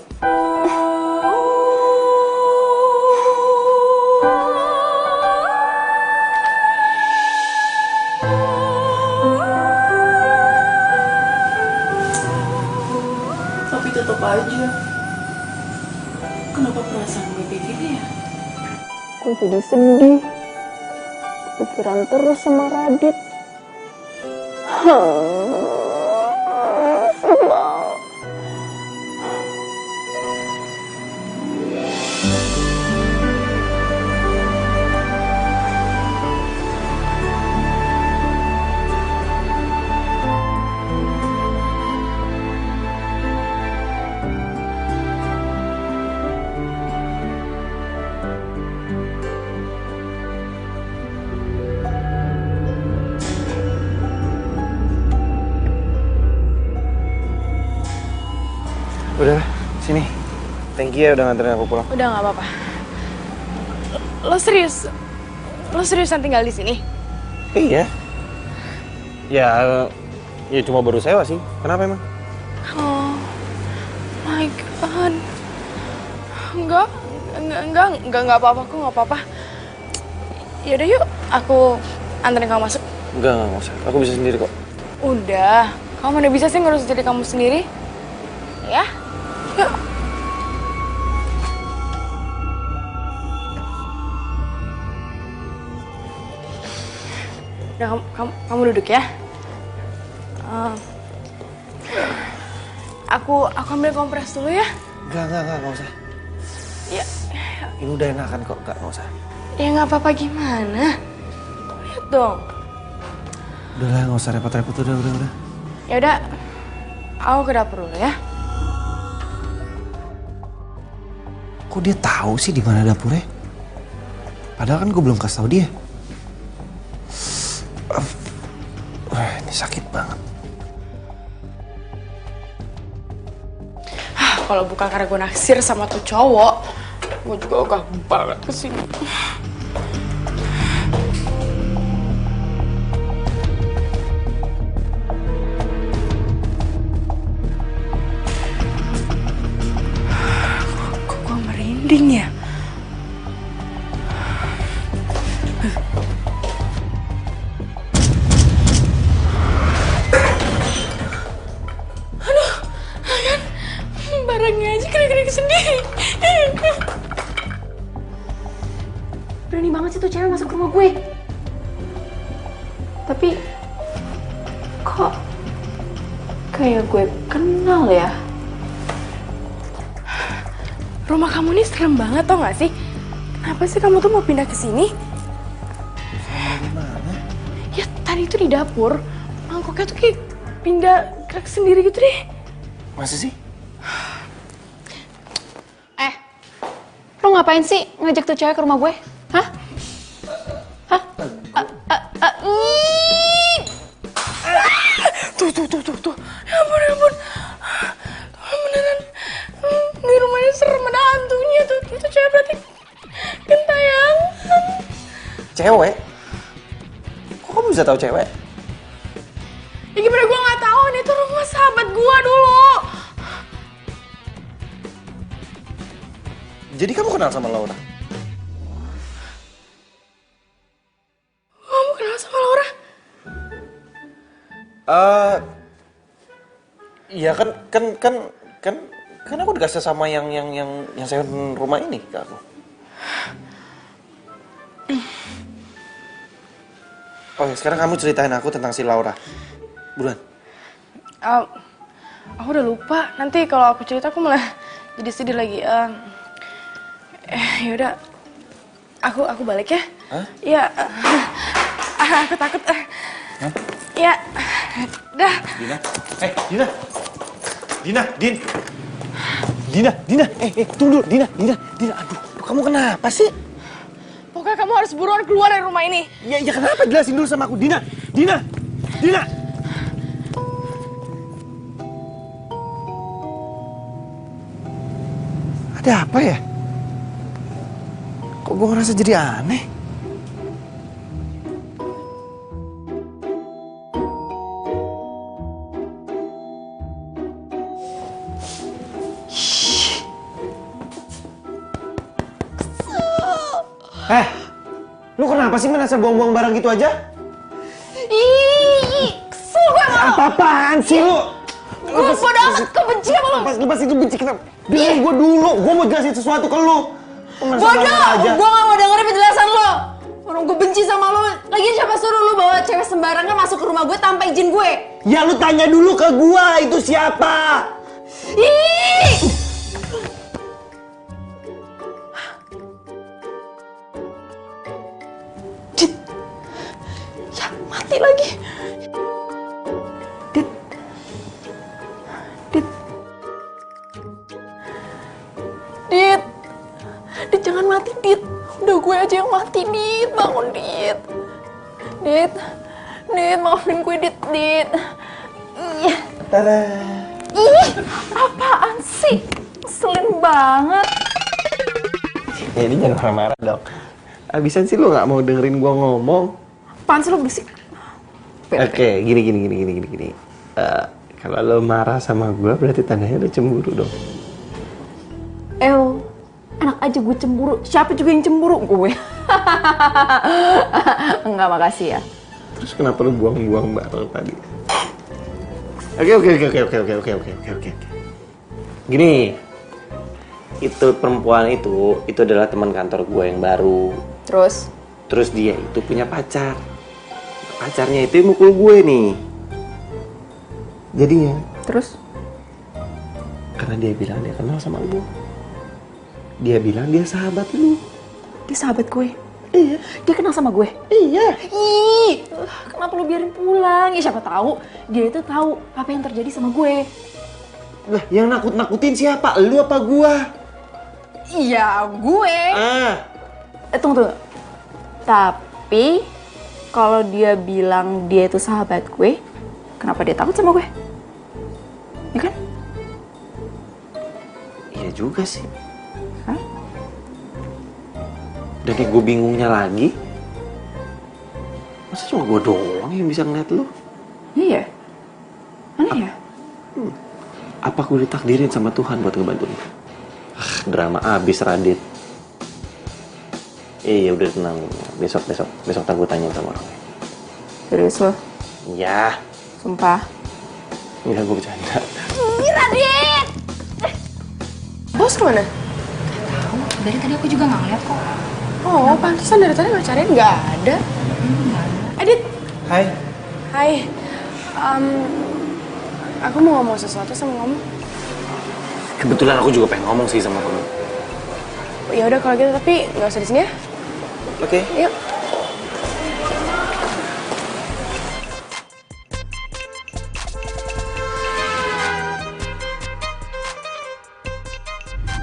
Tapi tetap aja, kenapa perasaan gue kayak gini ya? Gue jadi sedih, pikiran terus sama Radit. Sebal. Udah, sini. Thank you ya udah nganterin aku pulang. Udah nggak apa-apa. Lo seriusan tinggal di sini? Iya. Ya cuma baru sewa sih. Kenapa emang? Oh my god. Enggak apa-apa, aku nggak apa-apa. Yaudah yuk, aku anterin kamu masuk. Enggak usah. Aku bisa sendiri kok. Udah, kamu udah bisa sih ngurus diri kamu sendiri. Ya, yuk. Udah, kamu duduk ya. Aku ambil kompres dulu ya. Enggak usah. Ya. Ini udah enakan kok, enggak usah. Ya nggak apa-apa gimana. Lihat dong. Udahlah, nggak usah repot-repot, udah. Ya udah, aku ke dapur dulu ya. Kok dia tahu sih di mana dapurnya? Padahal kan gue belum kasih tahu dia. Wah, ini sakit banget. Kalau bukan karena gue naksir sama tuh cowok, gue juga gak banget kesini. Kok gue merinding ya? Barangnya aja kering-kering sendiri. Berani banget sih tuh cewek masuk ke rumah gue. Tapi kok kayak gue kenal ya? Rumah kamu ini serem banget tau gak sih? Kenapa sih kamu tuh mau pindah ke sini? Gimana? Ya tadi itu di dapur, mangkoknya tuh kayak pindah gerak sendiri gitu deh. Masa sih? Lo ngapain sih ngajak tuh cewek ke rumah gue? Hah? Hah? Tuh. Ya ampun. Beneran. Di rumahnya serem, ada hantunya tuh. Itu cewek berarti gentayangan. Cewek? Kok kamu bisa tahu cewek? Ya gimana gue gak tahu, ini tuh rumah sahabat gue dulu. Jadi kamu kenal sama Laura? Kamu kenal sama Laura? Iya kan aku dikasih sama yang sewa rumah ini ke aku. Oke, sekarang kamu ceritain aku tentang si Laura. Buruan. Aku udah lupa. Nanti kalau aku cerita aku malah jadi sedih lagi. Yaudah, aku balik ya. Hah? Iya. Aku takut. Hah? Ya, dah. Dina, tunggu dulu, Dina, aduh, kamu kenapa sih? Pokoknya kamu harus buruan keluar dari rumah ini. Ya kenapa, jelasin dulu sama aku, Dina. Ada apa ya? Kok gue ngerasa jadi aneh? Lu kenapa sih merasa buang-buang barang gitu aja? Ih, kesel gue sama lo. Apa-apaan sih lu? Gue bodo amat, kebenci sama lo. Lepas itu benci kenapa? Dengerin gue dulu, gue mau jelasin sesuatu ke lu. Bodoh, gue gak mau dengerin penjelasan lo. Orang gue benci sama lo. Lagian siapa suruh lo bawa cewek sembarangan masuk ke rumah gue tanpa izin gue? Ya lu tanya dulu ke gue, itu siapa? Ih! Dit. Ya, mati lagi. Dit. Dit, jangan mati, Dit. Udah gue aja yang mati, Dit. Bangun, Dit. Dit, maafin gue, Dit. Iya. Tada. Ih, apaan sih? Ngeselin banget. Ya ini jangan marah-marah dong. Abisan sih lu gak mau dengerin gua ngomong. Apaan sih lo berisik? Oke, gini. Kalau lo marah sama gua berarti tandanya lo cemburu dong. Enak aja gue cemburu. Siapa juga yang cemburu? Gue. Enggak, makasih ya. Terus kenapa lo buang-buang barang tadi? Oke. Gini, itu perempuan itu adalah teman kantor gue yang baru. Terus dia itu punya pacar. Pacarnya itu mukul gue nih. Jadinya. Terus? Karena dia bilang dia kenal sama lu. Dia bilang dia sahabat lu. Dia sahabat gue? Iya. Dia kenal sama gue? Iya. Ih, kenapa lu biarin pulang? Ya siapa tahu dia itu tahu apa yang terjadi sama gue. Lah, yang nakut-nakutin siapa? Lu apa gua? Iya, gue. Tunggu. Tapi kalau dia bilang dia itu sahabat gue, kenapa dia takut sama gue? Ya kan? Iya juga sih. Hah? Jadi gue bingungnya lagi. Masa cuma gue doang yang bisa ngeliat lu? Iya. Aneh ya? Apa gue ditakdirin sama Tuhan buat ngebantuin? Drama abis Radit. Iya udah tenang. Besok tak gue tanya sama orang. Serius lo? Iya. Sumpah? Enggak, gue bercanda. Radit! Bos kemana? Dari tadi aku juga nggak ngeliat kok. Oh, pantesan dari tadi cariin nggak ada. Adit. Hai. Hai. Aku mau ngomong sesuatu sama kamu. Kebetulan aku juga pengen ngomong sih sama kamu. Ya udah kalau gitu, tapi nggak usah di sini ya. Oke. Yuk.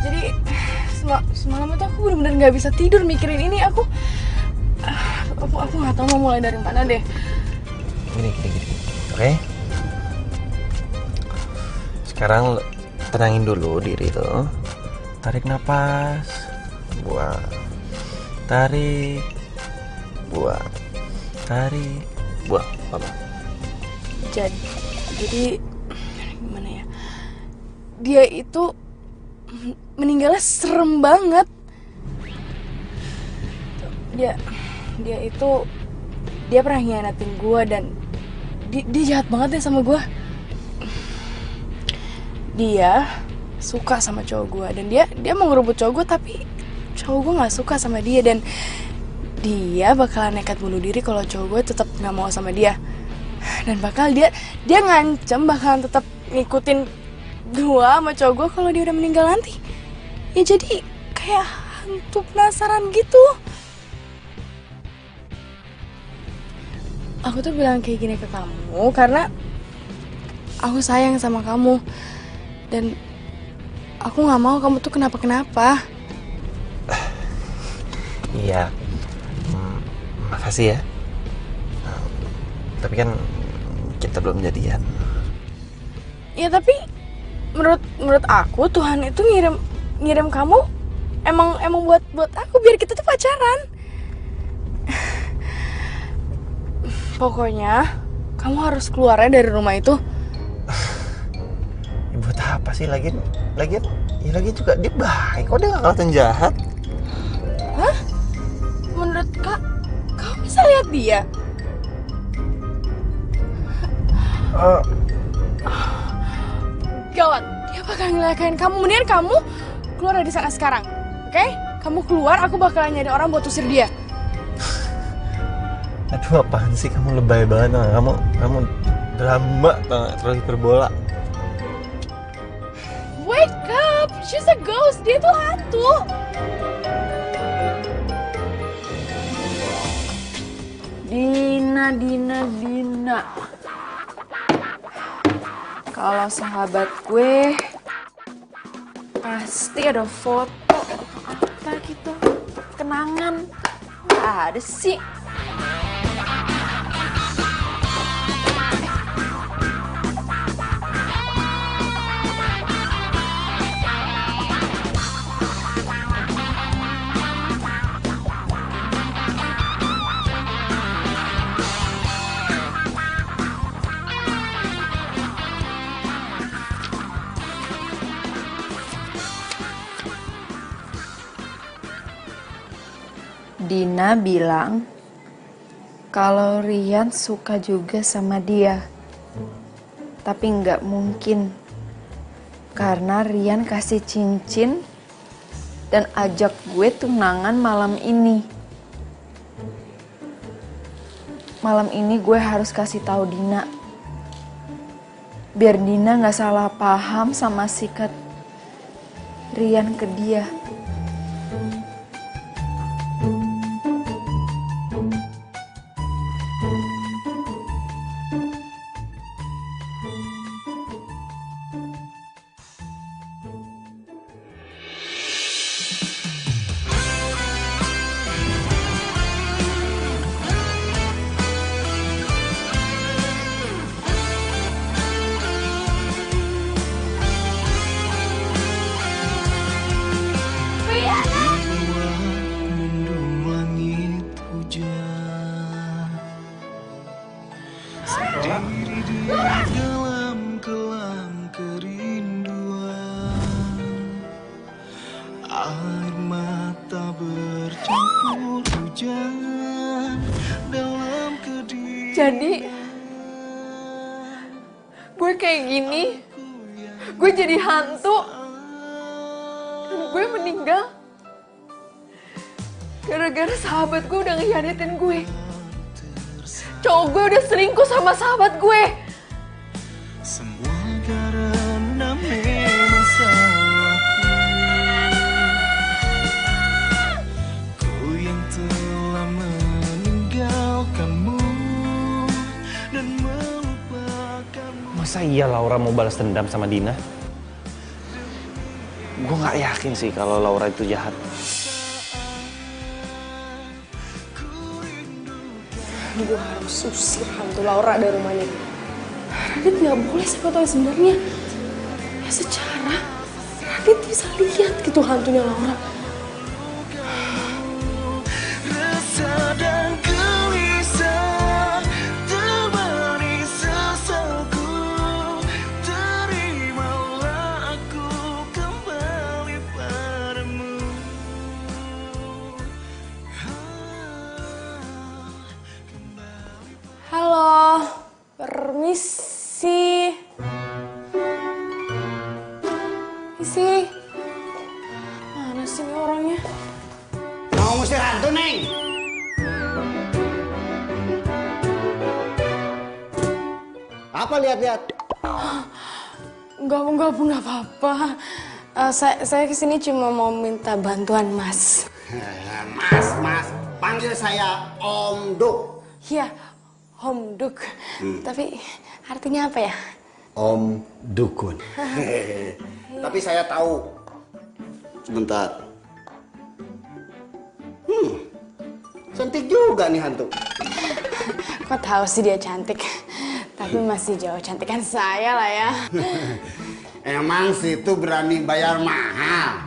Jadi semalam itu aku benar-benar nggak bisa tidur mikirin ini. Aku nggak tahu mau mulai dari mana deh. Gini. Oke? Sekarang tenangin dulu diri lo. Tarik napas. Buang. Tarik. Buang. Tarik. Buang. Apa? Jadi gimana ya? Dia itu meninggalnya serem banget. Dia pernah ngianatin gue dan dia jahat banget ya sama gue. Dia suka sama cowok gue dan dia mau ngerebut cowok gue, tapi cowok gue nggak suka sama dia dan dia bakalan nekat bunuh diri kalau cowok gue tetap nggak mau sama dia. Dan bakal dia ngancem bakalan tetap ngikutin gue sama cowok gue kalau dia udah meninggal nanti. Ya jadi kayak hantu penasaran gitu. Aku tuh bilang kayak gini ke kamu karena aku sayang sama kamu dan aku nggak mau kamu tuh kenapa-kenapa. Iya. Makasih ya. Tapi kan kita belum jadian. Ya tapi menurut aku Tuhan itu ngirim kamu emang buat aku biar kita tuh pacaran. Pokoknya kamu harus keluarnya dari rumah itu. Buat apa sih lagi juga dia baik kok, dia gak kelihatan jahat. Hah? Menurut kamu bisa lihat dia? Gawat, dia bakal ngelakain kamu. Mendingan kamu keluar dari sana sekarang, oke? Kamu keluar, aku bakalan nyari orang buat usir dia. Aduh, apaan sih kamu lebay banget, kamu drama banget, terlalu hiperbola. Wake up, she's a ghost, dia tuh hantu. Dina. Kalau sahabat gue pasti ada foto apa gitu, kenangan. Nggak ada sih. Dina bilang kalau Rian suka juga sama dia. Tapi nggak mungkin. Karena Rian kasih cincin dan ajak gue tunangan malam ini. Malam ini gue harus kasih tahu Dina. Biar Dina nggak salah paham sama sikap Rian ke dia. Dalam kelam kerinduan, air mata bercampur hujan dalam kediaman. Jadi, gue kayak gini, gue jadi hantu, dan gue meninggal gara-gara sahabat gue udah ngehianatin gue. Cowok gue udah selingkuh sama sahabat gue. Semua karena memang salahku, ku yang telah meninggalkanmu dan melupakanmu. Masa iya Laura mau balas dendam sama Dina? Gue nggak yakin sih kalau Laura itu jahat. Gue harus usir hantu Laura dari rumah ini. Radit nggak boleh siapa tahu sebenarnya. Ya secara Radit bisa lihat gitu hantunya Laura. Rasa dan gelisah temani sesalku, terimalah aku kembali padamu. Halo, permisi. Isi, mana sih ini orangnya? Mau ngusir hantu, Neng? Apa lihat-lihat? Enggak apa-apa. Saya kesini cuma mau minta bantuan Mas. Mas, panggil saya Om Duk. Iya, Om Duk. Tapi artinya apa ya? Om Dukun. Tapi saya tahu. Sebentar. Cantik juga nih hantu. Kok tahu sih dia cantik? Tapi masih jauh cantikan saya lah ya. Emang situ berani bayar mahal?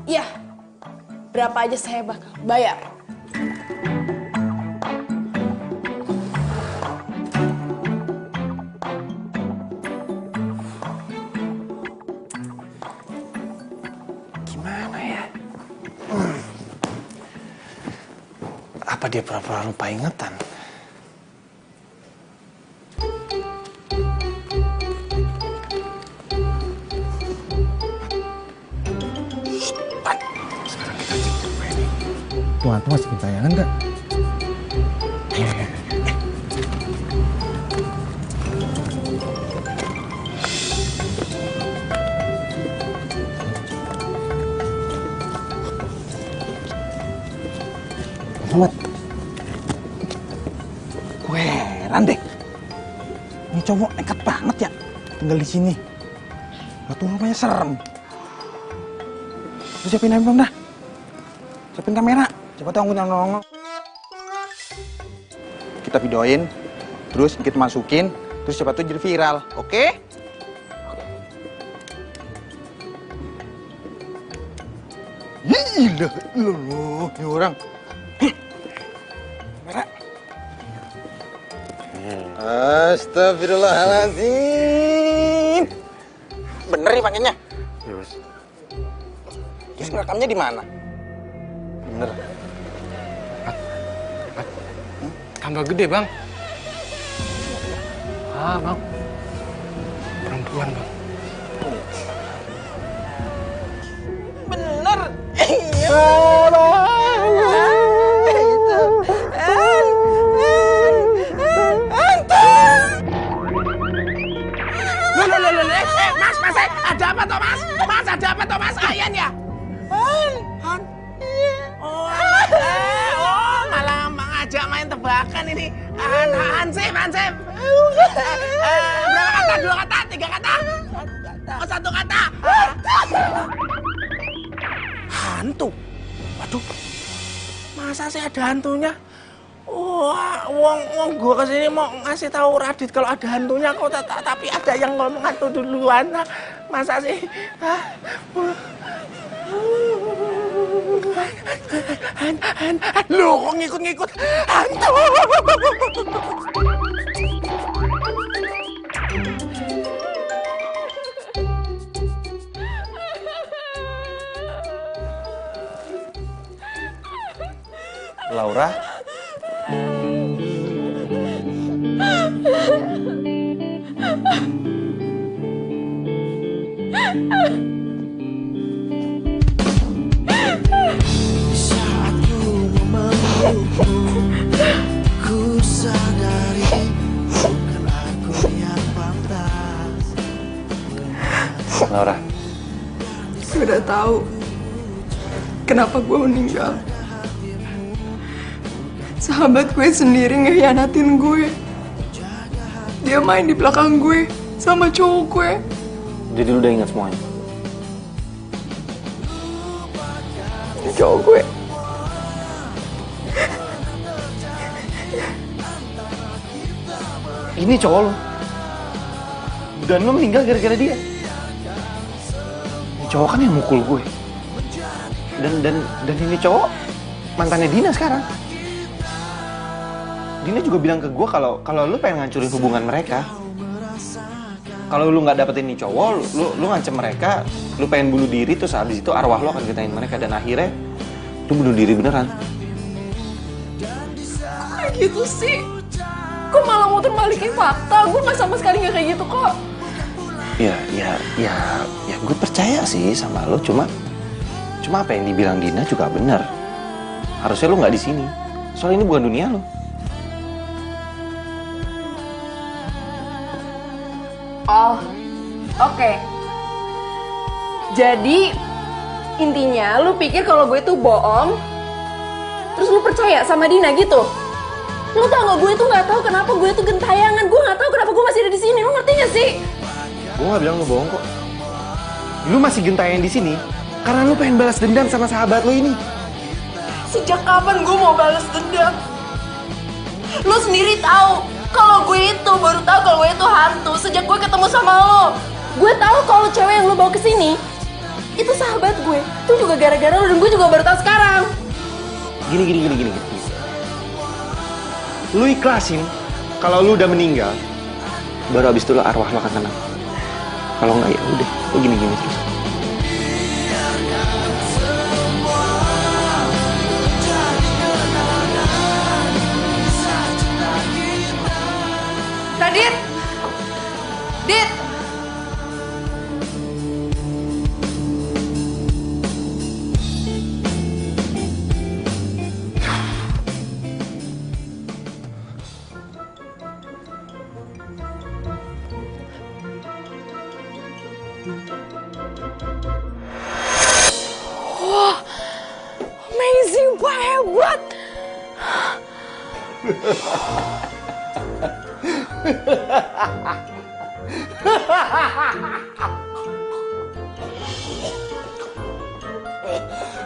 Iya, berapa aja saya bakal bayar. Gimana ya? Apa dia pura-pura lupa ingatan? Sekarang kita cek rumah ini. Tuh hantu masih tayangan nggak? Muhammad, gue heran deh. Ini cowok nekat banget ya tinggal di sini. Waktu rumahnya serem. Lu siapin handphone dah. Siapin kamera. Siapa tahu ngundang nongol. Kita videoin, terus kita masukin, terus siapa tuh jadi viral, oke? Gila, lu ini orang. Kamera. Astagfirullahaladzim. Bener nih pakainya? Ya, Bos. Terus ngerekamnya di mana? Bener. Tambah gede, Bang. Bang. Perempuan, Bang. Bener. Itu. Mas, ada apa toh Mas? Mas, ada apa toh Mas? Ayan ya? Han. Oh, malah ngajak main tebakan ini. Hansip. Berapa kata? 2 kata? 3 kata? Oh, 1 kata. Hantu? Waduh, masa sih ada hantunya? Wah, wong gua kesini mau ngasih tahu Radit kalau ada hantunya kok, tapi ada yang ngomong hantu duluan. Masa sih? Loh, kok ngikut-ngikut hantu? Laura? Saat ku memelukmu, ku sadari bukan aku yang pantas. Laura? Gue udah tahu kenapa gue meninggal. Sahabat gue sendiri ngehianatin gue. Dia main di belakang gue sama cowok gue. Jadi lu udah ingat semuanya? Cowok gue. Ini cowok lu. Dan lu meninggal gara-gara dia. Ini cowok kan yang mukul gue. Dan ini cowok mantannya Dina sekarang. Dina juga bilang ke gue kalau lu pengen ngancurin hubungan mereka. Kalau lu nggak dapetin nih cowok, lu ngancem mereka, lu pengen bunuh diri, terus habis itu arwah lu akan getain mereka, dan akhirnya lu bunuh diri beneran. Kayak gitu sih. Kok malah muter balikin fakta? Gue nggak sama sekali nggak kayak gitu kok. Ya gue percaya sih sama lu, cuma apa yang dibilang Dina juga bener. Harusnya lu nggak di sini. Soal ini bukan dunia lu. Oh, oke. Jadi intinya lu pikir kalau gue tuh bohong, terus lu percaya sama Dina gitu? Lu tau gak, gue tuh nggak tahu kenapa gue tuh gentayangan. Gue nggak tahu kenapa gue masih ada di sini. Lu ngerti gak sih? Gue nggak bilang lu bohong kok. Lu masih gentayangan di sini karena lu pengen balas dendam sama sahabat lu ini. Sejak kapan gue mau balas dendam? Lu sendiri tahu kalau gue itu baru tahu kalau gue itu hantu sejak gue ketemu sama lo. Gue tahu kalau cewek yang lo bawa ke sini itu sahabat gue. Itu juga gara-gara lo, dan gue juga baru tahu sekarang. Gini. Lu ikhlasin kalau lu udah meninggal, baru abis itu lo arwah lo akan tenang. Kalau enggak ya udah, lu gini terus. Radit! Dit! Wah, amazing, Pak, hebat!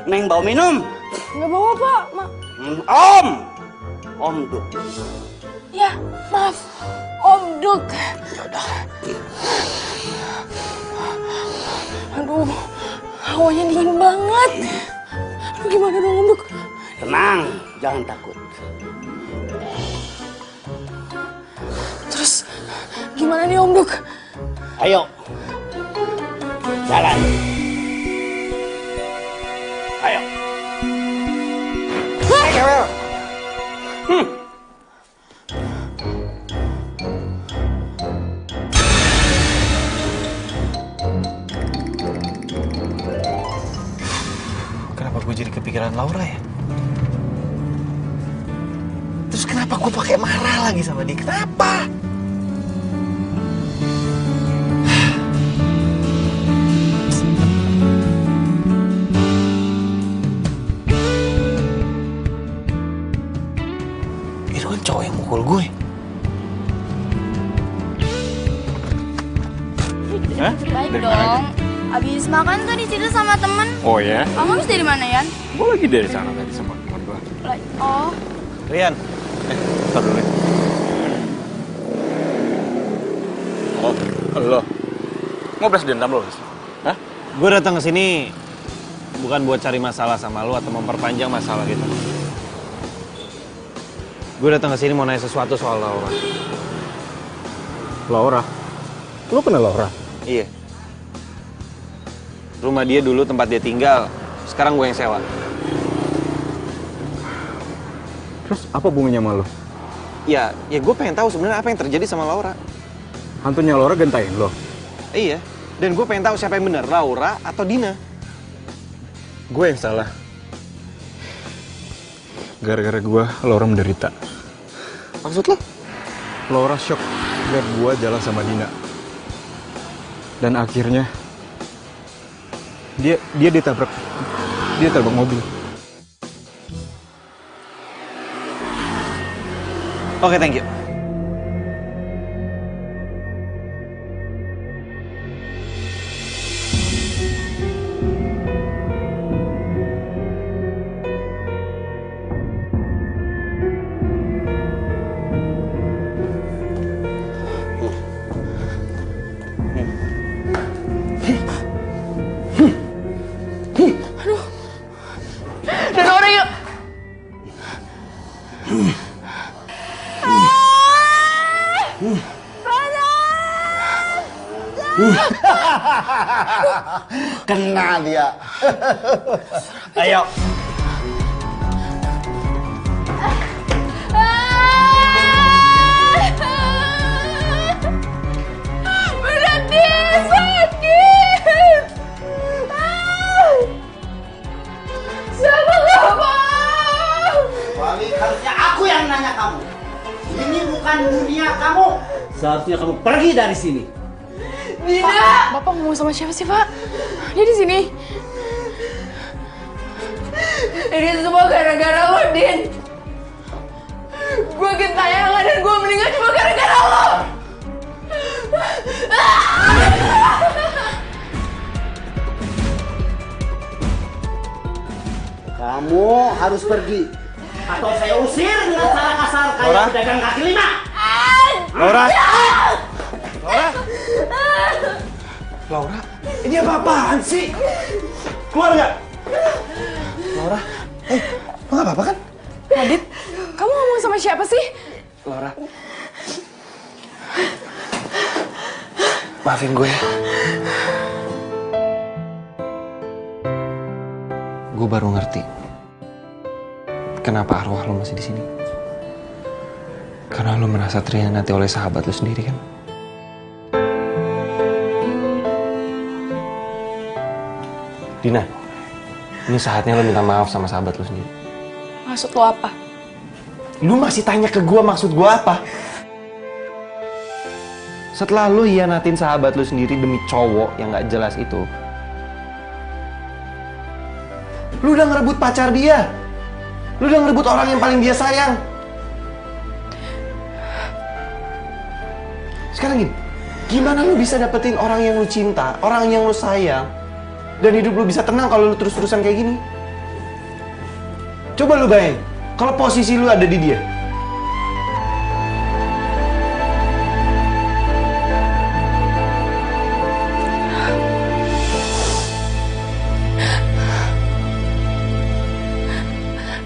Neng bawa minum? Nggak bawa, Pak. Om Duk. Ya, maaf. Om Duk. Yaudah. Aduh, hawanya dingin banget. Aduh, gimana dong, Om Duk? Tenang, jangan takut. Terus, gimana nih, Om Duk? Ayo. Jalan. Ayo. Kenapa gue jadi kepikiran Laura ya? Terus kenapa gue pakai marah lagi sama dia? Kenapa? Hah? Baik Dari mana dong. Abis makan tuh di situ sama temen. Oh ya? Kamu habis dari mana, Yan? Gue lagi dari sana tadi sama teman gue. Oh, Rian, Ntar dulu ya. Oh, lo. Mau balas dendam lo? Hah? gue datang ke sini bukan buat cari masalah sama lu atau memperpanjang masalah gitu. Gue datang ke sini mau nanya sesuatu soal Laura. Laura? Lo kenal Laura? Iya. Rumah dia dulu tempat dia tinggal, sekarang gue yang sewa. Terus apa hubungannya sama lo? Ya gue pengen tahu sebenarnya apa yang terjadi sama Laura. Hantunya Laura gentain lo? Iya, dan gue pengen tahu siapa yang benar, Laura atau Dina. Gue yang salah. Gara-gara gue, Laura menderita. Maksud lo? Laura shock lihat gue jalan sama Dina. Dan akhirnya dia ditabrak mobil. Oke, thank you. dan orang yang... Kena dia. Ayo. Berhenti, sakit. Sama kamu. Wali, harusnya aku yang nanya kamu. Ini bukan dunia kamu. Seharusnya kamu pergi dari sini. Dina. Bapak ngomong sama siapa sih, Pak? Dia di sini. Ini semua gara-gara lo, Din. Gue gentayangan dan gue meninggal cuma gara-gara lo. Kamu harus pergi. Atau saya usir dengan cara kasar kayak pedagang kaki lima. Laura. Laura. Laura. Ini apa-apaan sih? Keluar nggak? Laura. Lo nggak apa-apa kan? Adit, kamu ngomong sama siapa sih? Laura. Maafin gue ya. Gue baru ngerti kenapa arwah lo masih di sini. Karena lo merasa terhianati oleh sahabat lo sendiri kan? Dina, ini saatnya lo minta maaf sama sahabat lo sendiri. Maksud lo apa? Lu masih tanya ke gue maksud gue apa? Setelah lu hianatin sahabat lu sendiri demi cowok yang gak jelas itu, lu udah ngerebut pacar dia. Lu udah ngerebut orang yang paling dia sayang. Sekarang gini, gimana lu bisa dapetin orang yang lu cinta, orang yang lu sayang, dan hidup lu bisa tenang kalau lu terus-terusan kayak gini? Coba lu bayangin, kalau posisi lu ada di dia.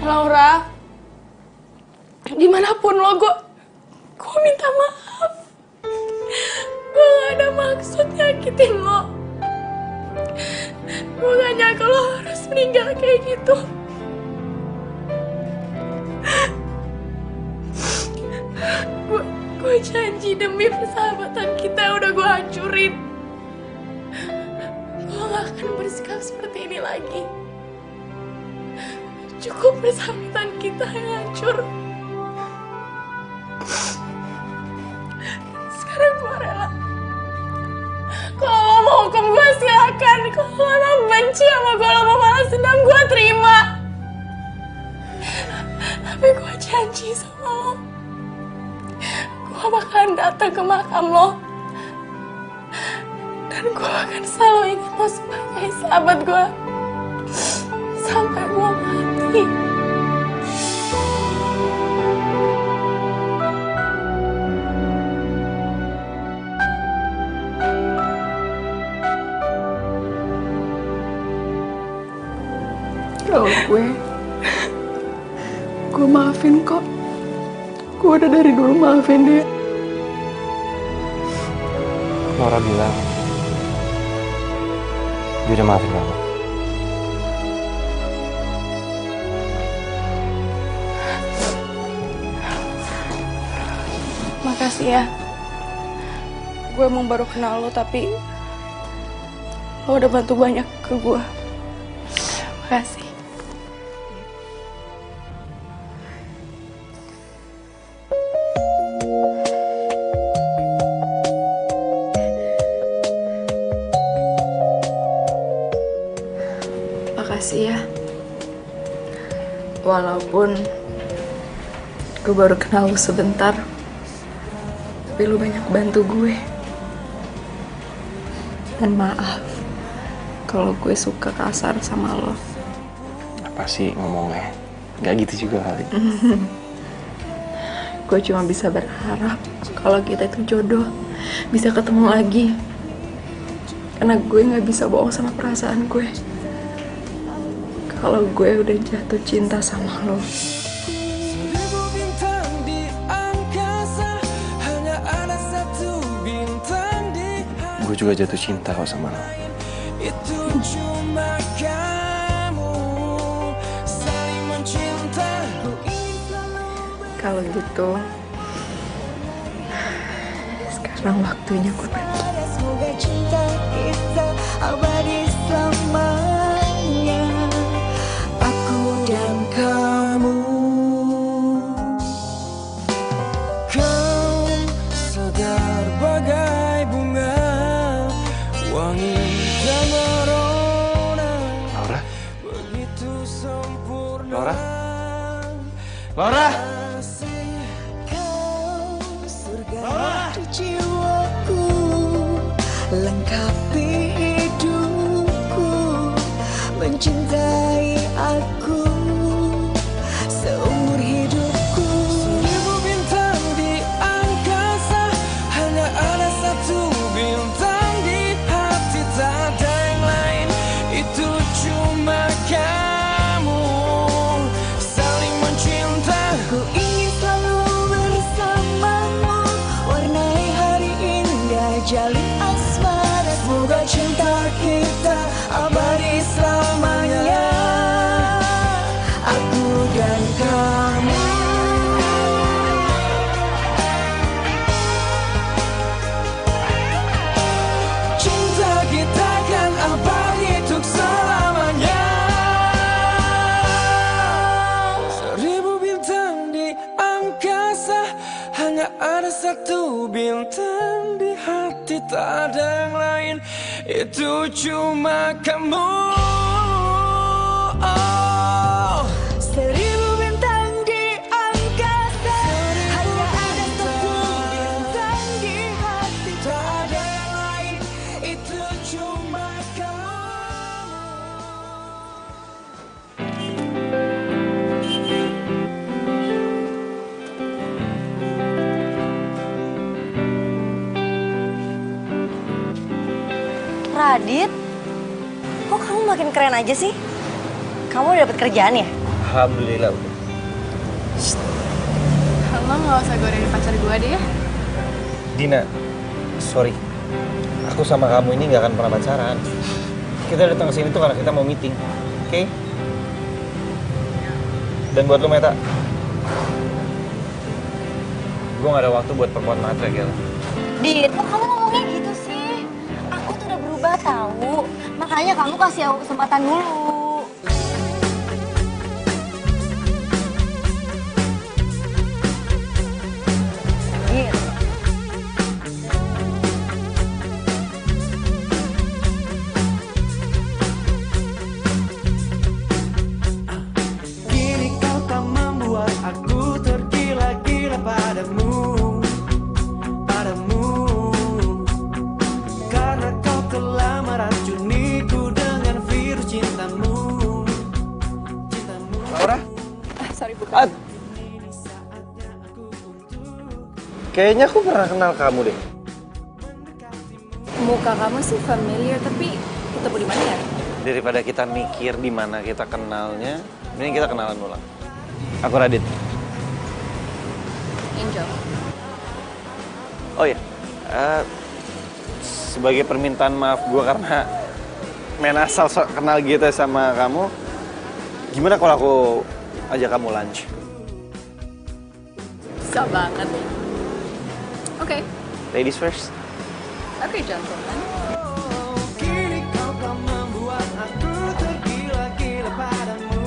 Laura, dimanapun lo, gue minta maaf. Gue gak ada maksud nyakitin lo. Gue gak nyangka lo harus meninggal kayak gitu. Gue janji demi persahabatan kita udah gue hancurin. Gue gak akan bersikap seperti ini lagi. Cukup persahabatan kita yang hancur. Sekarang gue rela. Kalau lo mau hukum gue silakan. Kalau lo benci sama gue, lo mau balas dendam, gue terima. Tapi gue janji sama lo, gue bakalan datang ke makam lo Dan gue akan selalu ingat lo sebagai sahabat gue. Sampai gue mati. Kalau gue maafin kok. Gue udah dari dulu maafin dia. Laura bilang dia udah maafin kamu. Makasih ya. Gue emang baru kenal lo, tapi lo udah bantu banyak ke gue. Makasih. Makasih ya. Walaupun gue baru kenal lo sebentar, tapi lo banyak bantu gue. Dan maaf kalau gue suka kasar sama lo. Apa sih ngomongnya? Gak gitu juga kali. Gue cuma bisa berharap kalau kita itu jodoh, bisa ketemu lagi. Karena gue gak bisa bohong sama perasaan gue. Kalau gue udah jatuh cinta sama lo. Seribu bintang di angkasa, hanya ada satu bintang di hati. Gue juga jatuh cinta kok sama lo. Itu cuma kamu, saling mencinta. Kalau gitu, sekarang waktunya gue pergi. Semoga cinta kita abadi selamanya, aku dan kamu. Kau segar bagai bunga, wangi dan merona. Laura? Begitu sempurna. Laura? Laura? Kau surga di jiwaku, lengkapi hidupku, mencintai aku seumur hidupku. Seribu bintang di angkasa, hanya ada satu bintang di hati, tak ada yang lain. Itu cuma kamu, saling mencinta. Ku ingin selalu bersamamu, warnai hari indah, jalin asmara. Semoga cinta kita abadi selamanya, aku dan kamu. Cinta kita kan abadi untuk selamanya. Seribu bintang di angkasa, hanya ada satu bintang di hati, tak ada yang lain. Itu cuma kamu. Oh. Seribu bintang di angkasa, hanya ada satu bintang di hati, tak ada yang lain. Itu cuma kamu. Radit, kok kamu makin keren aja sih? Kamu udah dapet kerjaan ya? Alhamdulillah udah. Lo gak usah gorengin pacar gue deh ya. Dina, sorry. Aku sama kamu ini gak akan pernah pacaran. Kita datang ke sini tuh karena kita mau meeting, oke? Dan buat lo Meta, gue gak ada waktu buat perempuan matre gitu. Dit, kok kamu ngomongnya gitu sih? Aku tuh udah berubah tahu. Makanya kamu kasih aku kesempatan dulu. Dit. Kini kau tak membuat aku tergila-gila padamu, padamu. Karena kau Kayaknya aku pernah kenal kamu deh. Muka kamu sih familiar, tapi ketemu di mana ya? Daripada kita mikir di mana kita kenalnya, mending kita kenalan ulang. Aku Radit. Angel. Oh ya, sebagai permintaan maaf gue karena main asal kenal gitu sama kamu, gimana kalau aku ajak kamu lunch? Bisa banget. Oke. Ladies first. Oke, gentlemen. Kini kau telah membuat aku tergila-gila padamu.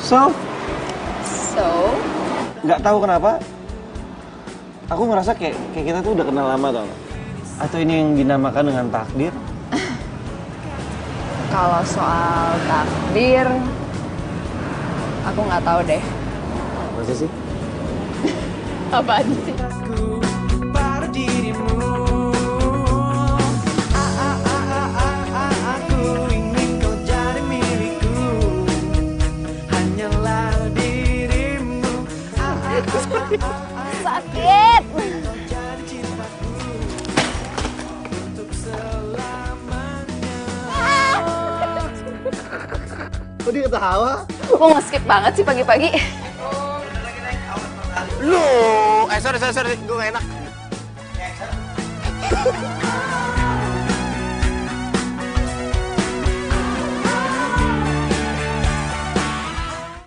So, So, nggak tahu kenapa, aku ngerasa kayak kita tuh udah kenal lama tau nggak? Atau ini yang dinamakan dengan takdir? kalau soal takdir, aku nggak tahu deh. Masa sih? Apaan sih? Aku pada dirimu. Aku ingin kau jadi milikku. Hanyalah dirimu. Sakit. Jadi cintaku untuk selamanya. Kok dia ketawa? Lo nge-skip banget sih pagi-pagi. Lu, sorry, gue gak enak.